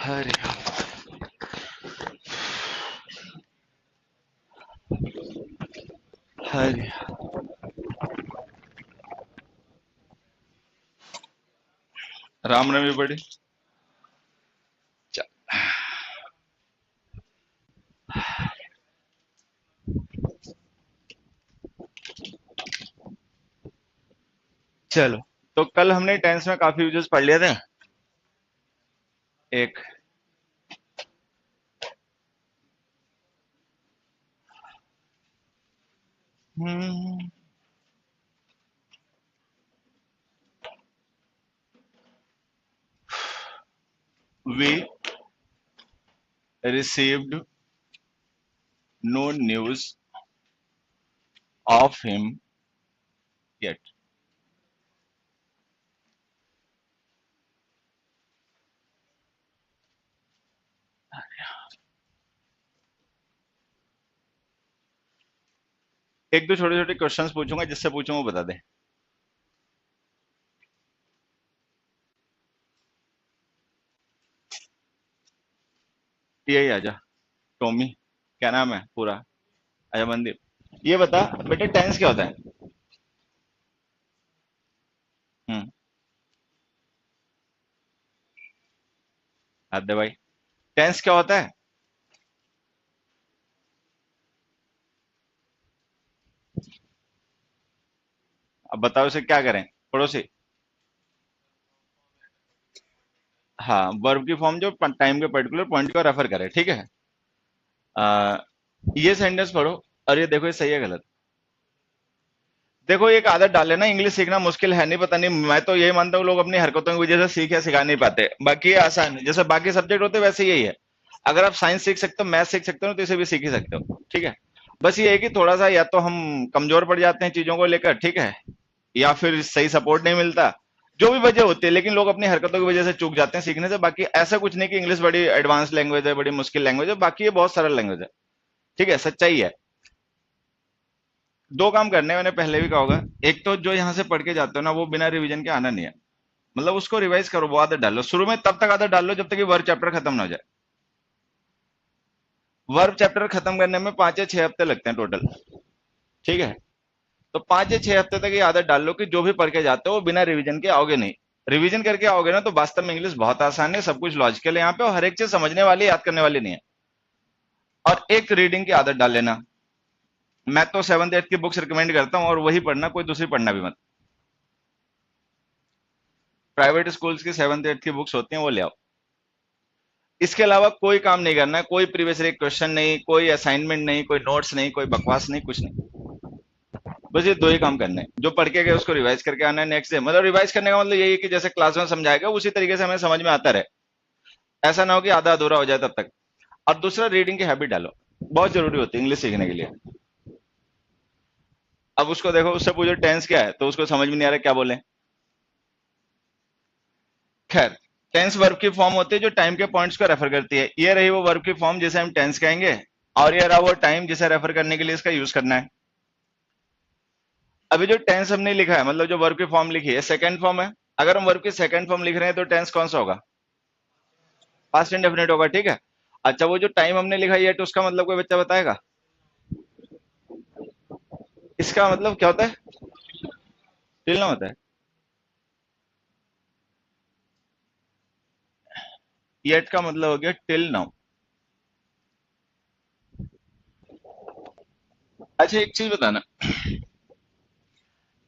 हरे हरे रामनवमी पढ़ी। च- चलो, तो कल हमने टेंस में काफी यूजेस पढ़ लिए थे। एक we received no news of him yet. एक दो छोटे छोटे क्वेश्चंस पूछूंगा, जिससे पूछूंगा वो बता दे। यही आजा। टॉमी, क्या नाम है पूरा? आजा मंदिर। ये बता बेटे, टेंस क्या होता है? हम्म। हाथ दे भाई। टेंस क्या होता है? अब बताओ इसे क्या करें पड़ोसी। हाँ, वर्ब की फॉर्म जो टाइम के पर्टिकुलर पॉइंट को रेफर करे, ठीक है। आ, ये सेंटेंस पढ़ो और ये देखो, ये सही है गलत। देखो, एक आदत डाल लेना, इंग्लिश सीखना मुश्किल है नहीं, पता नहीं, मैं तो यही मानता हूँ लोग अपनी हरकतों की वजह से सीख या सिखा नहीं पाते। बाकी ये आसान है, जैसे बाकी सब्जेक्ट होते हैं वैसे यही है। अगर आप साइंस सीख सकते हो, मैथ सीख सकते हो, तो इसे भी सीख ही सकते हो, ठीक है। बस ये है कि थोड़ा सा या तो हम कमजोर पड़ जाते हैं चीजों को लेकर, ठीक है, या फिर सही सपोर्ट नहीं मिलता। जो भी वजह होती है, लेकिन लोग अपनी हरकतों की वजह से चूक जाते हैं सीखने से। बाकी ऐसा कुछ नहीं कि इंग्लिश बड़ी एडवांस लैंग्वेज है, बड़ी मुश्किल लैंग्वेज है, बाकी ये बहुत सरल लैंग्वेज है, ठीक है, सच्चाई है। दो काम करने हैं, मैंने पहले भी कहा होगा। एक तो जो यहाँ से पढ़ के जाते हो ना, वो बिना रिवीजन के आना नहीं है। मतलब उसको रिवाइज करो, वो आदत डालो शुरू में, तब तक आदत डाल लो जब तक कि वर्ब चैप्टर खत्म ना हो जाए। वर्ब चैप्टर खत्म करने में 5 या 6 हफ्ते लगते हैं टोटल, ठीक है। तो 5 या 6 हफ्ते तक ये आदत डाल लो कि जो भी पढ़ के जाते हो वो बिना रिवीजन के आओगे नहीं। रिवीजन करके आओगे ना तो वास्तव में इंग्लिश बहुत आसान है, सब कुछ लॉजिकल है यहाँ पे, और हर एक चीज समझने वाली, याद करने वाली नहीं है। और एक रीडिंग की आदत डाल लेना। मैं तो 7th 8th की बुक्स रिकमेंड करता हूँ, और वही पढ़ना, कोई दूसरी पढ़ना भी मत। प्राइवेट स्कूल्स की 7th 8th की बुक्स होती हैं, वो ले आओ। इसके अलावा कोई काम नहीं करना है, कोई प्रीवियस क्वेश्चन नहीं, कोई असाइनमेंट नहीं, कोई नोट्स नहीं, कोई बकवास नहीं, कुछ नहीं। बस ये दो ही काम करने हैं, जो पढ़ के गए उसको रिवाइज करके आना है नेक्स्ट डे। मतलब रिवाइज करने का मतलब यही है कि जैसे क्लास में समझाएगा उसी तरीके से हमें समझ में आता रहे, ऐसा ना हो कि आधा अधूरा हो जाए तब तक। और दूसरा, रीडिंग की हैबिट डालो, बहुत जरूरी होती है इंग्लिश सीखने के लिए। अब उसको देखो, उससे पूछो टेंस क्या है, तो उसको समझ में नहीं आ रहा क्या बोले। खैर, टेंस वर्ब की फॉर्म होती है जो टाइम के पॉइंट्स को रेफर करती है। ये रही वो वर्ब की फॉर्म जिसे हम टेंस कहेंगे, और ये रहा वो टाइम जिसे रेफर करने के लिए इसका यूज करना है। अभी जो टेंस हमने लिखा है, मतलब जो वर्ब की फॉर्म लिखी है, सेकंड फॉर्म है। अगर हम वर्ब की सेकंड फॉर्म लिख रहे हैं तो टेंस कौन सा होगा? पास्ट इंडेफिनिट होगा, ठीक है। अच्छा, वो जो टाइम हमने लिखा है तो उसका मतलब कोई बच्चा बताएगा? इसका मतलब क्या होता है? टिल ना होता है। येट का मतलब हो गया टिल नाउ। अच्छा, एक चीज बताना,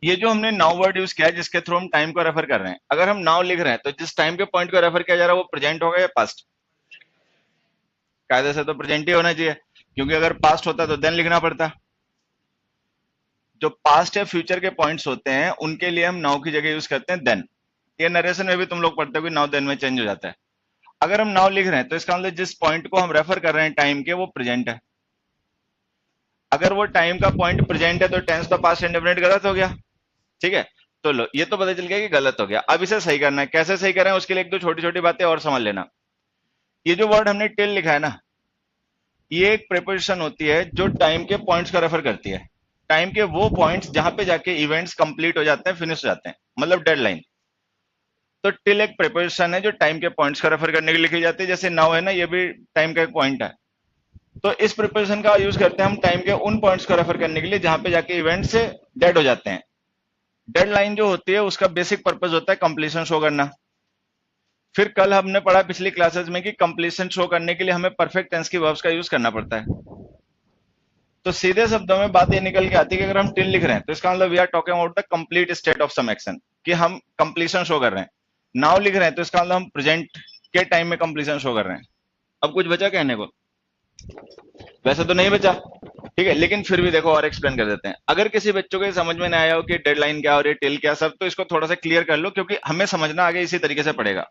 ये जो हमने नाउ वर्ड यूज किया है जिसके थ्रू हम टाइम को रेफर कर रहे हैं, अगर हम नाउ लिख रहे हैं तो जिस टाइम के पॉइंट को रेफर किया जा रहा है वो प्रेजेंट होगा या पास्ट? कायदे से तो प्रेजेंट ही होना चाहिए, क्योंकि अगर पास्ट होता तो देन लिखना पड़ता। जो पास्ट या फ्यूचर के पॉइंट्स होते हैं उनके लिए हम नाउ की जगह यूज करते हैं देन। ये नरेशन में भी तुम लोग पढ़ते हो कि नाउ देन में चेंज हो जाता है। अगर हम नाउ लिख रहे हैं तो इसका मतलब जिस पॉइंट को हम रेफर कर रहे हैं टाइम के, वो प्रेजेंट है। अगर वो टाइम का पॉइंट प्रेजेंट है तो टेंस तो पास्ट इंडेफिनिट गलत हो गया, ठीक है। तो लो, ये तो पता चल गया कि गलत हो गया। अब इसे सही करना है, कैसे सही करें उसके लिए एक दो छोटी छोटी बातें और समझ लेना। ये जो वर्ड हमने टिल लिखा है ना, ये एक प्रेपोजिशन होती है जो टाइम के पॉइंट्स का रेफर करती है। टाइम के वो पॉइंट्स जहां पे जाके इवेंट्स कंप्लीट हो जाते हैं, फिनिश हो जाते हैं, मतलब डेडलाइन। तो टिल एक प्रीपोजिशन है जो टाइम के पॉइंट्स को रेफर करने के लिए लिखी जाती है, जैसे नाउ है ना, ये भी टाइम का एक पॉइंट है। तो इस प्रीपोजिशन का यूज करते हैं हम टाइम के उन पॉइंट्स को रेफर करने के लिए जहां पे जाके इवेंट से डेड हो जाते हैं। डेडलाइन जो होती है उसका बेसिक पर्पस होता है कंप्लीशन शो करना। फिर कल हमने पढ़ा पिछली क्लासेस में कि कंप्लीशन शो करने के लिए हमें परफेक्ट टेंस की वर्ब्स का यूज करना पड़ता है। तो सीधे शब्दों में बात ये निकल के आती है कि अगर हम टिल लिख रहे हैं तो इसका मतलब we are talking about the complete state of some action, कि हम कंप्लीशन शो कर रहे हैं। नाउ लिख रहे हैं तो इसका मतलब हम प्रेजेंट के टाइम में कंप्लीशन शो कर रहे हैं। अब कुछ बचा कहने को? वैसे तो नहीं बचा, ठीक है, लेकिन फिर भी देखो और एक्सप्लेन कर देते हैं। अगर किसी बच्चों को समझ में नहीं आया हो कि डेडलाइन क्या और ये टिल क्या सब, तो इसको थोड़ा सा क्लियर कर लो, क्योंकि हमें समझना आगे इसी तरीके से पड़ेगा।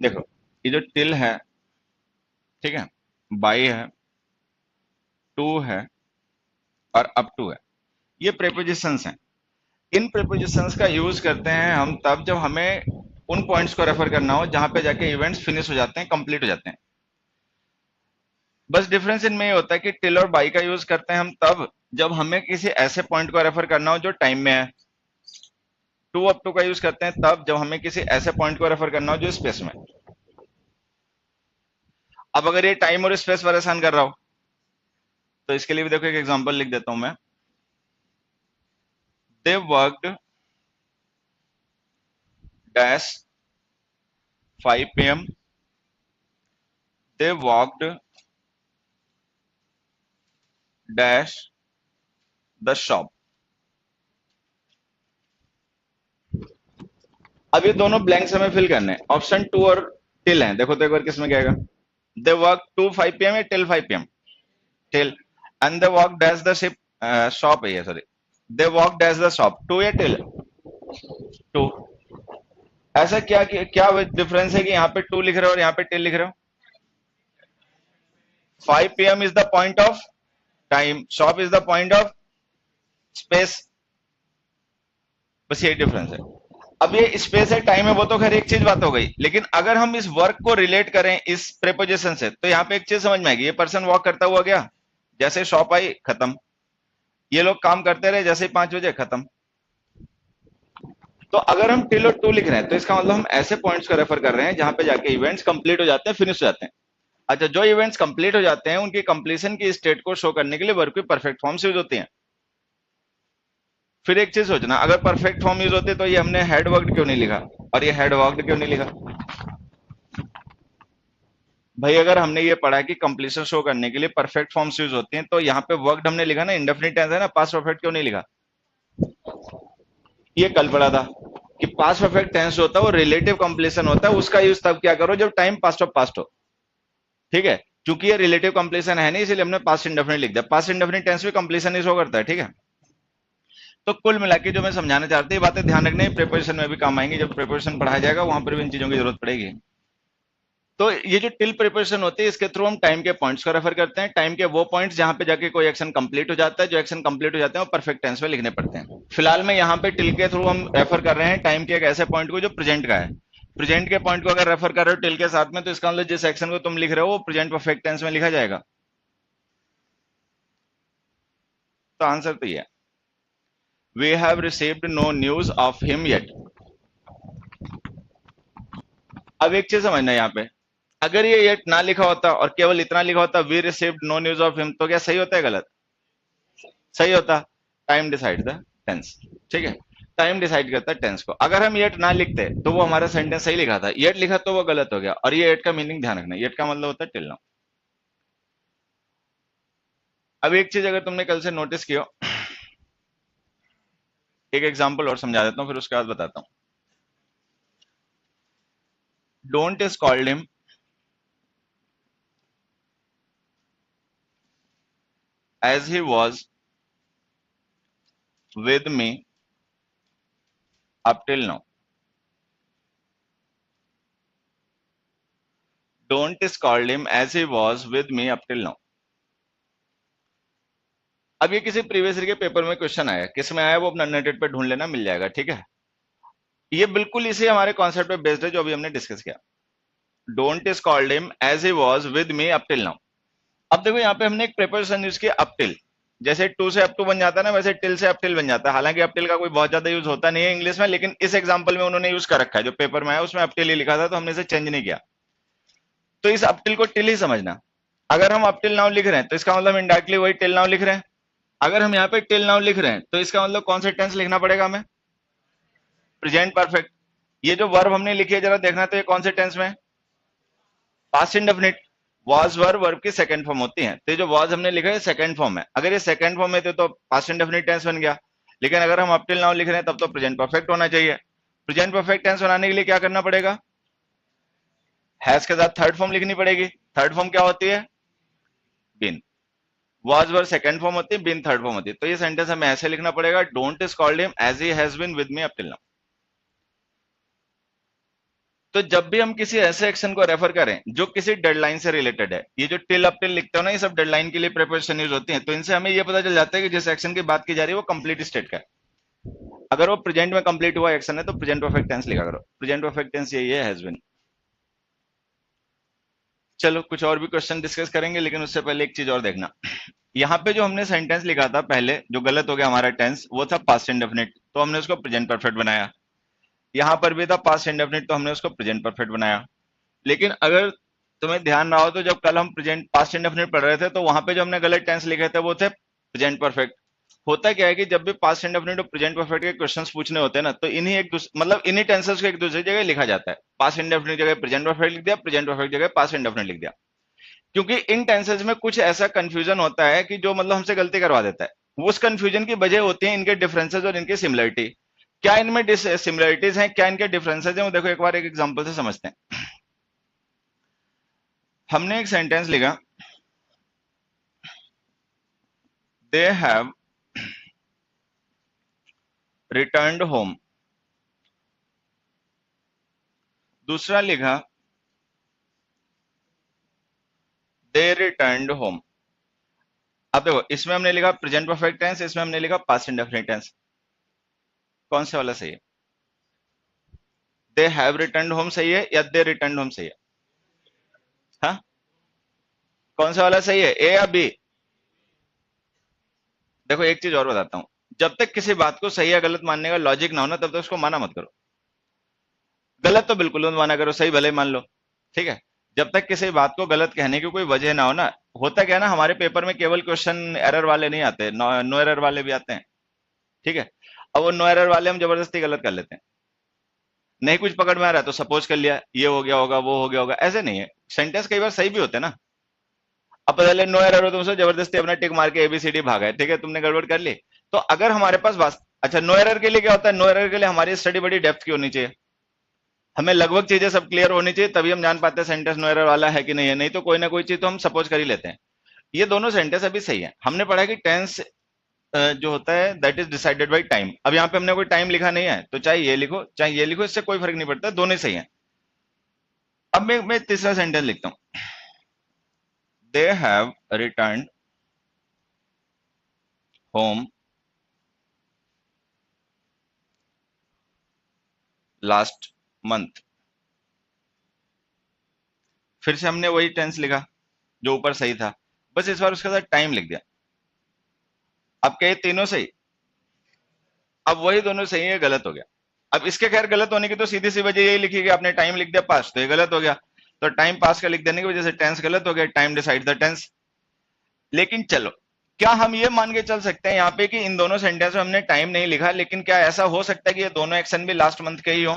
देखो ये जो टिल है, ठीक है, बाई है, टू है और अप टू है, ये प्रेपोजिशंस हैं। इन प्रेपोजिशंस का यूज करते हैं हम तब जब हमें उन पॉइंट्स को रेफर करना हो जहां पे जाके इवेंट्स फिनिश हो जाते हैं, कंप्लीट हो जाते हैं। बस डिफरेंस इनमें ये होता है कि टिल और बाई का यूज करते हैं हम तब जब हमें किसी ऐसे पॉइंट को रेफर करना हो जो टाइम में है। टू अप टू का यूज करते हैं तब जब हमें किसी ऐसे पॉइंट को रेफर करना हो जो स्पेस में है। अब अगर ये टाइम और स्पेस परेशान कर रहा हो तो इसके लिए भी देखो एक एग्जांपल लिख देता हूं मैं। They worked dash 5 PM, they walked dash the shop। अब ये दोनों ब्लैंक्स हमें फिल करने हैं, ऑप्शन टू और टिल हैं। देखो तो एक बार किसमें क्या आएगा? दे वर्क टू 5 PM या till 5 PM? Till. And they walk dash the ship, shop है ये, sorry, they walk dash the shop, to या टिल? टू। ऐसा क्या क्या डिफरेंस है कि यहाँ पे टू लिख रहे हो और यहाँ पे टिल लिख रहे हो? 5 PM is the point of time, shop is the point of space, बस यही डिफरेंस है। अब ये स्पेस है, टाइम है, वो तो खैर एक चीज बात हो गई, लेकिन अगर हम इस वर्क को रिलेट करें इस प्रेपोजिशन से तो यहाँ पे एक चीज समझ में आएगी। ये पर्सन वॉक करता हुआ गया, जैसे शॉप आई खत्म, ये लोग काम करते रहे, जैसे 5 बजे खत्म। तो अगर हम टिल और टू लिख रहे हैं तो इसका मतलब हम ऐसे पॉइंट्स को रेफर कर रहे हैं जहां पे जाके इवेंट्स कंप्लीट हो जाते हैं, फिनिश हो जाते हैं। अच्छा, जो इवेंट्स कंप्लीट हो जाते हैं उनकी कंप्लीशन की स्टेट को शो करने के लिए वर्ब की परफेक्ट फॉर्म्स यूज होती हैं। फिर एक चीज सोचना, अगर परफेक्ट फॉर्म यूज होते तो ये हमने हेड वर्कड क्यों नहीं लिखा और ये हेड वर्कड क्यों नहीं लिखा? भाई अगर हमने ये पढ़ा कि कंप्लीशन शो करने के लिए परफेक्ट फॉर्म्स यूज होती हैं, तो यहाँ पे वर्कड हमने लिखा ना, इंडेफिनिट टेंस है ना, पास्ट परफेक्ट क्यों नहीं लिखा? ये कल पढ़ा था कि पास्ट परफेक्ट टेंस होता है वो रिलेटिव कंप्लीशन होता है, उसका यूज तब क्या करो जब टाइम पास्ट ऑफ पास्ट हो, ठीक है। क्योंकि ये रिलेटिव कंप्लीशन है नहीं, इसलिए हमने पास्ट इंडेफिनिट लिख दिया। पास्ट इंडेफिनिट टेंस भी कंप्लीशन ही शो करता है, ठीक है। तो कुल मिला के जो मैं समझाना चाहती हूँ, बातें ध्यान रखना, प्रिपरेशन में भी काम आएंगी, जब प्रिपरेशन पढ़ाया जाएगा वहां पर भी इन चीजों की जरूरत पड़ेगी। तो ये जो टिल प्रिपरेशन होती है इसके थ्रू हम टाइम के पॉइंट्स को रेफर करते हैं, टाइम के वो पॉइंट्स जहां पे जाके कोई एक्शन कंप्लीट हो जाता है, जो एक्शन कंप्लीट हो जाते हैं वो परफेक्ट टेंस में लिखने पड़ते हैं। फिलहाल में यहाँ पे टिल के थ्रू हम रेफर कर रहे हैं टाइम के एक ऐसे पॉइंट को जो प्रेजेंट का है। प्रेजेंट के पॉइंट को अगर रेफर कर रहे हो टिल के साथ में, तो इसका मतलब जिस एक्शन को तुम लिख रहे हो वो प्रेजेंट परफेक्ट टेंस में लिखा जाएगा। तो आंसर तो ये है, we have received no news of him yet. अब एक चीज समझना यहाँ पे, अगर ये येट ना लिखा होता और केवल इतना लिखा होता we received no news of him, तो क्या सही होता है गलत? सही होता। टाइम डिसाइड द टेंस, ठीक है, टाइम डिसाइड करता है टेंस को। अगर हम येट ना लिखते तो वो हमारा सेंटेंस सही लिखा था, येट लिखा तो वो गलत हो गया। और ये येट का मीनिंग ध्यान रखना, येट का मतलब होता है टिल नाउ। अब एक चीज अगर तुमने कल से नोटिस किया, एक एग्जांपल और समझा देता हूं फिर उसके बाद बताता हूं। Don't scold him as he was with me up till now। Don't scold him as he was with me up till now। अब ये किसी प्रीवियस ईयर के पेपर में क्वेश्चन आया, किस में आया वो अपना नेट पे ढूंढ लेना, मिल जाएगा, ठीक है। ये बिल्कुल इसी हमारे कॉन्सेप्ट पे बेस्ड है जो अभी हमने डिस्कस किया। Don't scold him as he was with me up till now. अब देखो यहाँ पे हमने एक प्रीपोजिशन यूज किया अप टिल। जैसे टू से अप टू बन जाता है ना, वैसे टिल से अप टिल बन जाता है। हालांकि अप टिल का कोई बहुत ज्यादा यूज होता नहीं है इंग्लिश में, लेकिन इस एग्जांपल में उन्होंने यूज कर रखा है। जो पेपर में है उसमें अप टिल ही लिखा था, तो हमने इसे चेंज नहीं किया। तो इस अप टिल को टिल ही समझना। अगर हम अप टिल नाउ लिख रहे हैं तो इसका मतलब इनडायरेक्टली वही टिल नाउ लिख रहे हैं। अगर हम यहाँ पे टिल नाउ लिख रहे हैं तो इसका मतलब कौन सा टेंस लिखना पड़ेगा हमें? Present perfect. ये जो वर्ब हमने लिखी है जरा देखना, तो ये कौन से टेंस में? Past indefinite. वॉज वर्ब की सेकंड फॉर्म होती है, तो ये जो वॉज हमने लिखा है सेकंड फॉर्म है। अगर ये सेकंड फॉर्म में थे तो पास्ट इंडेफिनिट टेंस बन गया। लेकिन अगर हम अप टिल नाउ लिख रहे हैं तब तो प्रेजेंट परफेक्ट होना चाहिए। प्रेजेंट परफेक्ट टेंस बनाने के लिए क्या करना पड़ेगा? हैज के साथ थर्ड फॉर्म लिखनी पड़ेगी। थर्ड फॉर्म क्या होती है? Been. Was verb second form होती है, बीन थर्ड फॉर्म होती है। तो ये सेंटेंस हमें ऐसे लिखना पड़ेगा, don't scold him as he has been with me up till now. तो जब भी हम किसी ऐसे एक्शन को रेफर करें जो किसी डेडलाइन से रिलेटेड है, ये जो टिल अप टिल लिखते हो ना, ये सब डेडलाइन के लिए प्रिपरेशन यूज होती है। तो इनसे हमें ये पता चल जाता है कि जिस एक्शन की बात की जा रही है वो कंप्लीट स्टेट का है। अगर वो प्रेजेंट में कंप्लीट हुआ एक्शन है तो प्रेजेंट परफेक्ट टेंस लिखा करो। प्रेजेंट परफेक्ट टेंस यही है, हैज बीन। चलो कुछ और भी क्वेश्चन डिस्कस करेंगे, लेकिन उससे पहले एक चीज और देखना। यहाँ पे जो हमने सेंटेंस लिखा था पहले, जो गलत हो गया हमारा टेंस, वो था पास्ट इंडेफिनिट, तो हमने उसको प्रेजेंट परफेक्ट बनाया। यहाँ पर भी था पास्ट इंडेफिनिट, तो हमने उसको प्रेजेंट परफेक्ट बनाया। लेकिन अगर तुम्हें ध्यान रहा हो तो जब कल हम प्रेजेंट पास्ट इंडेफिनिट पढ़ रहे थे, तो वहां पे जो हमने गलत टेंस लिखे थे वो थे प्रेजेंट परफेक्ट। होता क्या है कि जब भी पास्ट इंडेफिनिट और प्रेजेंट परफेक्ट के क्वेश्चंस पूछने होते हैं ना, तो इन्हीं मतलब इन्हीं टेंसेस को एक दूसरे जगह लिखा जाता है। पास्ट इंडेफिनिट जगह प्रेजेंट परफेक्ट लिख दिया, प्रेजेंट परफेक्ट जगह पास्ट इंडेफिनिट लिख दिया। क्योंकि इन टेंसेस में कुछ ऐसा कंफ्यूजन होता है कि जो मतलब हमसे गलती करवा देता है। वो उस कंफ्यूजन की वजह होती है इनके डिफरेंसेस और इनकी सिमिलरिटी। क्या इनमें सिमिलरिटीज हैं, क्या इनके डिफरेंसेस हैं, वो देखो एक बार एक एग्जांपल से समझते हैं। हमने एक सेंटेंस लिखा, दे हैव रिटर्न्ड होम। दूसरा लिखा, दे रिटर्न्ड होम। अब देखो इसमें हमने लिखा प्रेजेंट परफेक्ट टेंस, इसमें हमने लिखा पास्ट इंडेफिनिट टेंस। कौन से वाला सही है? दे हैव रिटर्न्ड होम सही है या दे रिटर्न्ड होम सही है? हाँ, कौन सा वाला सही है, ए या बी? देखो एक चीज और बताता हूं, जब तक किसी बात को सही या गलत मानने का लॉजिक ना हो ना, तब तक उसको माना मत करो। गलत तो बिल्कुल मत माना करो, सही भले ही मान लो। ठीक है? जब तक किसी बात को गलत कहने की कोई वजह ना हो ना। होता क्या है ना, हमारे पेपर में केवल क्वेश्चन एरर वाले नहीं आते, नो एरर वाले भी आते हैं। ठीक है? अब वो नो एरर वाले हम जबरदस्ती गलत कर लेते हैं। नहीं कुछ पकड़ में आ रहा है तो सपोज कर लिया, ये हो गया होगा, वो हो गया होगा, ऐसे नहीं है। सेंटेंस कई बार सही भी होते हैं ना। अब पता चले नो एरर हो, तुमसे जबरदस्ती अपना टिक मार के एबीसीडी भागा है, ठीक है, तुमने गड़बड़ कर ली। तो अगर हमारे पास अच्छा, नो एरर के लिए क्या होता है? नो एरर के लिए हमारी स्टडी बड़ी डेप्थ की होनी चाहिए। हमें लगभग चीजें सब क्लियर होनी चाहिए, तभी हम जान पाते हैं सेंटेंस नो एरर वाला है कि नहीं है। नहीं तो कोई ना कोई चीज तो हम सपोज कर ही लेते हैं। ये दोनों सेंटेंस अभी सही है। हमने पढ़ा कि टेंस जो होता है that is decided by time. अब यहाँ पे हमने कोई टाइम लिखा नहीं है, तो चाहे ये लिखो चाहे ये लिखो, इससे कोई फर्क नहीं पड़ता, दोनों ही सही है। अब मैं तीसरा सेंटेंस लिखता हूं, they have return home last month. फिर से हमने वही टेंस लिखा जो ऊपर सही था, बस इस बार उसके साथ टाइम लिख दिया। अब क्या ये तीनों सही? अब वही दोनों सही है, गलत हो गया। अब इसके खैर गलत होने की तो सीधी सी वजह यही लिखी कि आपने टाइम लिख दिया पास, तो ये गलत हो गया। तो टाइम पास का लिख देने की वजह से टेंस गलत हो गया, टाइम डिसाइड द टेंस। लेकिन चलो, क्या हम ये मान के चल सकते हैं यहाँ पे कि इन दोनों सेंटेंस में हमने टाइम नहीं लिखा, लेकिन क्या ऐसा हो सकता है कि ये दोनों एक्शन भी लास्ट मंथ के ही हो?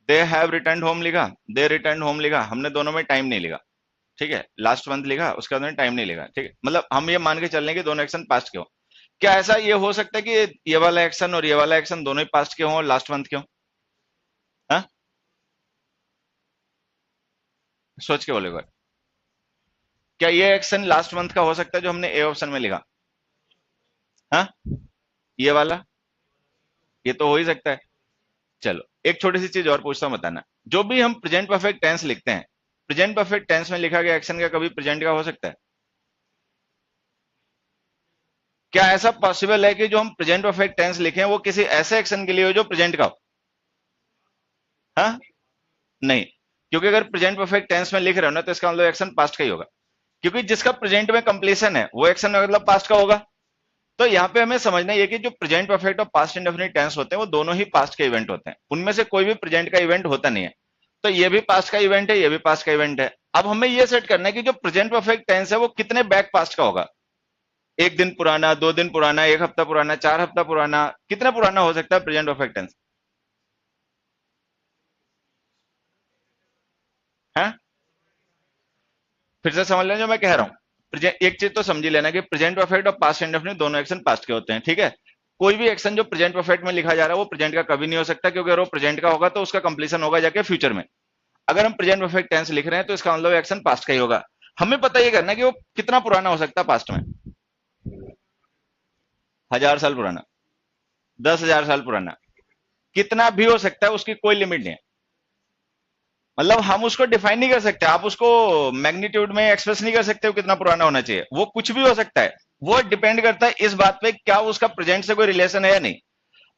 दे हैव रिटर्न होम लिखा, दे रिटर्न होम लिखा, हमने दोनों में टाइम नहीं लिखा। ठीक है? लास्ट मंथ लिखा, उसके बाद टाइम नहीं लिखा। ठीक है? मतलब हम ये मान के चल रहे हैं कि दोनों एक्शन पास्ट के हो। क्या ऐसा ये हो सकता है कि ये वाला एक्शन और ये वाला एक्शन दोनों ही पास्ट के हों और लास्ट मंथ के हों? हाँ, सोच के बोले एक बार। क्या ये एक्शन लास्ट मंथ का हो सकता है जो हमने ए ऑप्शन में लिखा? हाँ, ये वाला, ये तो हो ही सकता है। चलो एक छोटी सी चीज और पूछता हूं, बताना। जो भी हम प्रेजेंट परफेक्ट टेंस लिखते हैं, प्रेजेंट परफेक्ट टेंस में लिखा गया एक्शन का कभी प्रेजेंट का हो सकता है? क्या ऐसा पॉसिबल है कि जो हम प्रेजेंट परफेक्ट टेंस लिखें वो किसी ऐसे एक्शन के लिए हो जो प्रेजेंट का हो? हाँ, नहीं। क्योंकि अगर प्रेजेंट परफेक्ट टेंस में लिख रहे हो ना तो इसका मतलब एक्शन पास्ट का ही होगा, क्योंकि जिसका प्रेजेंट में कंप्लीशन है वो एक्शन मतलब पास्ट का होगा। तो यहाँ पे हमें समझना ये कि जो प्रेजेंट परफेक्ट और पास्ट इंडेफिनिट टेंस होते हैं वो दोनों ही पास्ट के इवेंट होते हैं, उनमें से कोई भी प्रेजेंट का इवेंट होता नहीं है। तो ये भी पास्ट का इवेंट है, ये भी पास्ट का इवेंट है। अब हमें ये सेट करना है कि जो प्रेजेंट परफेक्ट टेंस है वो कितने बैक पास्ट का होगा। एक दिन पुराना, 2 दिन पुराना, एक हफ्ता पुराना, 4 हफ्ता पुराना, कितना पुराना हो सकता है प्रेजेंट परफेक्ट टेंस है? फिर से समझ लें जो मैं कह रहा हूं। एक चीज तो समझ ही लेना कि प्रेजेंट परफेक्ट और पास्ट इंडेफिनिट दोनों एक्शन पास्ट के होते हैं, ठीक है। कोई भी एक्शन जो प्रेजेंट परफेक्ट में लिखा जा रहा है वो प्रेजेंट का कभी नहीं हो सकता, क्योंकि अगर वो प्रेजेंट का होगा तो उसका कंप्लीशन होगा जाके फ्यूचर में। अगर हम प्रेजेंट परफेक्ट टेंस लिख रहे हैं तो इसका मतलब एक्शन पास्ट का ही होगा। हमें पता ये करना है कि वो कितना पुराना हो सकता है पास्ट में। 1,000 साल पुराना, 10,000 साल पुराना, कितना भी हो सकता है, उसकी कोई लिमिट नहीं है। मतलब हम उसको डिफाइन नहीं कर सकते, आप उसको मैग्नीट्यूड में एक्सप्रेस नहीं कर सकते हो कितना पुराना होना चाहिए, वो कुछ भी हो सकता है। वो डिपेंड करता है इस बात पे क्या उसका प्रेजेंट से कोई रिलेशन है या नहीं।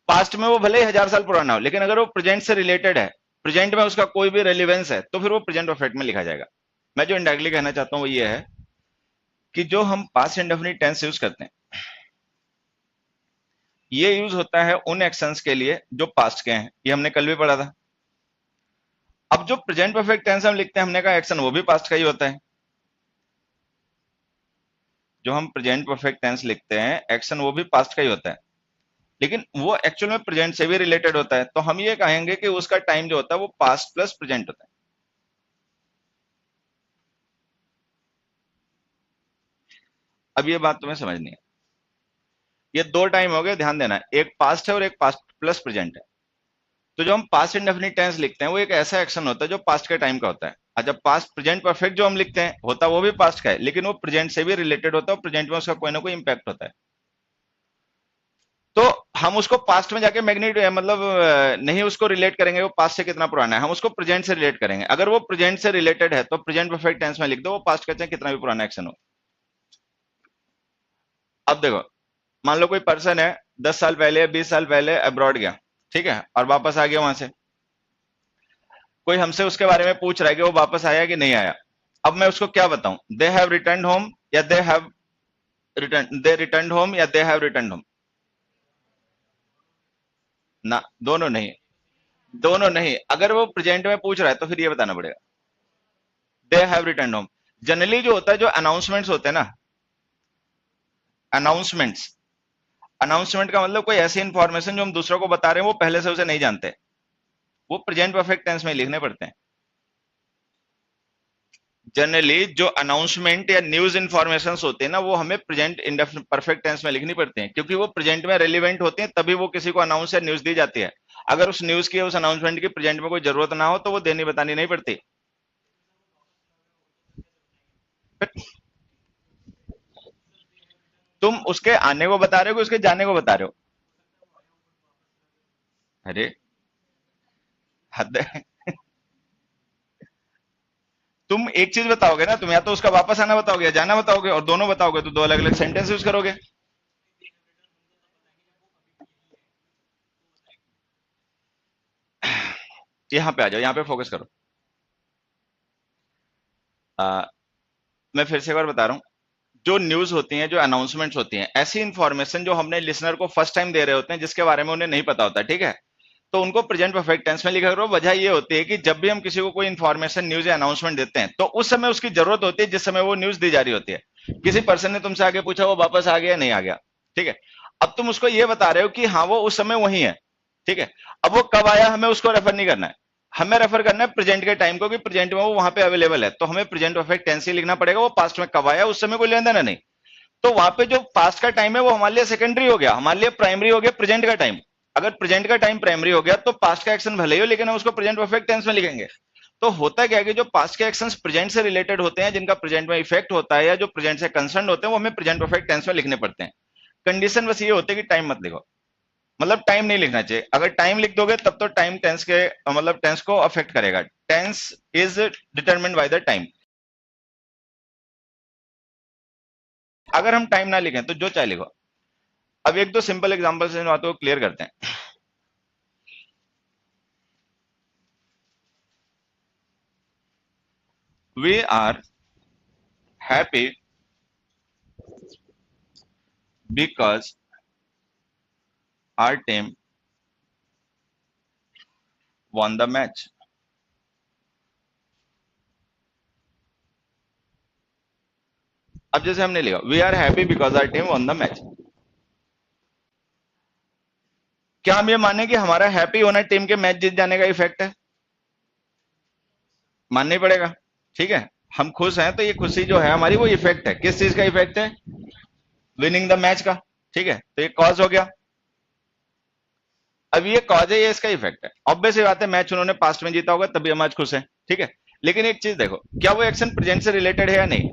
पास्ट में वो भले ही 1,000 साल पुराना हो, लेकिन अगर वो प्रेजेंट से रिलेटेड है, प्रेजेंट में उसका कोई भी रेलिवेंस है, तो फिर वो प्रेजेंट परफेक्ट में लिखा जाएगा। मैं जो इंडायरेक्टली कहना चाहता हूँ वो ये है कि जो हम पास्ट इंडेफिनिट टेंस यूज करते हैं, ये यूज होता है उन एक्शंस के लिए जो पास्ट के हैं, ये हमने कल भी पढ़ा था। अब जो प्रेजेंट परफेक्ट टेंस हम लिखते हैं, हमने कहा एक्शन वो भी पास्ट का ही होता है। जो हम प्रेजेंट परफेक्ट टेंस लिखते हैं, एक्शन वो भी पास्ट का ही होता है, लेकिन वो एक्चुअल में प्रेजेंट से भी रिलेटेड होता है। तो हम ये कहेंगे कि उसका टाइम जो होता है वो पास्ट प्लस प्रेजेंट होता है। अब ये बात तुम्हें समझनी है। ये दो टाइम हो गए, ध्यान देना, एक पास्ट है और एक पास्ट प्लस प्रेजेंट है। तो जो हम पास्ट इंडेफिनिट टेंस लिखते हैं वो एक ऐसा एक्शन होता है जो पास्ट के टाइम का होता है। अच्छा, पास्ट प्रेजेंट परफेक्ट जो हम लिखते हैं होता है वो भी पास्ट का है, लेकिन वो प्रेजेंट से भी रिलेटेड होता है और प्रेजेंट में उसका कोई ना कोई इंपैक्ट होता है। तो हम उसको पास्ट में जाके मैग्नीट मतलब नहीं उसको रिलेट करेंगे वो पास्ट से कितना पुराना है, हम उसको प्रेजेंट से रिलेट करेंगे। अगर वो प्रेजेंट से रिलेटेड है तो प्रेजेंट परफेक्ट टेंस में लिख दो, वो पास्ट का चाहे कितना भी पुराना एक्शन हो। अब देखो, मान लो कोई पर्सन है 10 साल पहले, 20 साल पहले अब्रॉड गया, ठीक है, और वापस आ गया वहां से। कोई हमसे उसके बारे में पूछ रहा है कि वो वापस आया कि नहीं आया। अब मैं उसको क्या बताऊं, दे हैव रिटर्न होम या दे रिटर्न होम या दे हैव रिटर्न होम? ना, दोनों नहीं। दोनों नहीं, अगर वो प्रेजेंट में पूछ रहा है तो फिर ये बताना पड़ेगा they have return home. Generally जो होता है, जो अनाउंसमेंट्स होते हैं ना, अनाउंसमेंट्स, अनाउंसमेंट का मतलब कोई ऐसी इंफॉर्मेशन जो हम दूसरों को बता रहे हैं वो पहले से उसे नहीं जानते, वो प्रेजेंट परफेक्ट टेंस में लिखने पड़ते हैं। जनरली जो अनाउंसमेंट या न्यूज इंफॉर्मेशन होते हैं ना, वो हमें प्रेजेंट इंडेफिनिट परफेक्ट टेंस में लिखनी पड़ती हैं, क्योंकि वो प्रेजेंट में रेलिवेंट होती हैं, तभी वो किसी को अनाउंस या न्यूज दी जाती है। अगर उस न्यूज की, उस अनाउंसमेंट की प्रेजेंट में कोई जरूरत ना हो तो वो देनी बतानी नहीं पड़ती। तुम उसके आने को बता रहे हो कि उसके जाने को बता रहे हो? अरे हद है। तुम एक चीज बताओगे ना, तुम या तो उसका वापस आना बताओगे या जाना बताओगे, और दोनों बताओगे तो दो अलग अलग सेंटेंस यूज करोगे। यहाँ पे आ जाओ, यहाँ पे फोकस करो। आ, मैं फिर से एक बार बता रहा हूँ, जो न्यूज होती हैं, जो अनाउंसमेंट्स होती हैं, ऐसी इंफॉर्मेशन जो हमने लिसनर को फर्स्ट टाइम दे रहे होते हैं, जिसके बारे में उन्हें नहीं पता होता, ठीक है, तो उनको प्रेजेंट परफेक्ट टेंस में लिखा करो। वजह ये होती है कि जब भी हम किसी को कोई इंफॉर्मेशन, न्यूज या अनाउंसमेंट देते हैं तो उस समय उसकी जरूरत होती है जिस समय वो न्यूज दी जा रही होती है। किसी पर्सन ने तुमसे आगे पूछा वो वापस आ गया नहीं आ गया, ठीक है, अब तुम उसको ये बता रहे हो कि हाँ वो उस समय वही है, ठीक है। अब वो कब आया हमें उसको रेफर नहीं करना है, हमें रेफर करना है प्रेजेंट के टाइम को, कि प्रेजेंट में वो वहां पे अवेलेबल है, तो हमें प्रेजेंट परफेक्ट टेंस ही लिखना पड़ेगा। वो पास्ट में कब आया उस समय कोई लेना देना नहीं। तो वहां पे जो पास्ट का टाइम है वो हमारे लिए सेकेंडरी हो गया, हमारे लिए प्राइमरी हो गया प्रेजेंट का टाइम। अगर प्रेजेंट का टाइम प्राइमरी हो गया तो पास्ट का एक्शन भले ही हो, लेकिन हम उसको प्रेजेंट परफेक्ट टेंस में लिखेंगे। तो होता क्या है कि जो पास्ट के एक्शंस प्रेजेंट से रिलेटेड होते हैं, जिनका प्रेजेंट में इफेक्ट होता है या जो प्रेजेंट से कंसर्न होते हैं, वो हमें प्रेजेंट परफेक्ट टेंस में लिखने पड़ते हैं। कंडीशन बस ये होती है कि टाइम मत लिखो, मतलब टाइम नहीं लिखना चाहिए। अगर टाइम लिख दोगे तब तो टाइम टेंस के मतलब टेंस को अफेक्ट करेगा। Tense is determined by the time. अगर हम टाइम ना लिखें तो जो चाहे लिखो। अब एक दो सिंपल एग्जांपल से इन बातों को क्लियर करते हैं। We are happy because our team won the match. अब जैसे हमने लिखा we are happy because our team won the match, क्या हम ये माने कि हमारा हैप्पी होना टीम के मैच जीत जाने का इफेक्ट है? मानना ही पड़ेगा। ठीक है, हम खुश हैं तो ये खुशी जो है हमारी वो इफेक्ट है। किस चीज का इफेक्ट है? विनिंग द मैच का। ठीक है, तो ये कॉज हो गया। अब ये कॉज है, ये इसका इफेक्ट है। ऑब्वियस ही बात है, मैच उन्होंने पास्ट में जीता होगा तभी हम आज खुश हैं। ठीक है, लेकिन एक चीज देखो, क्या वो एक्शन प्रेजेंट से रिलेटेड है या नहीं?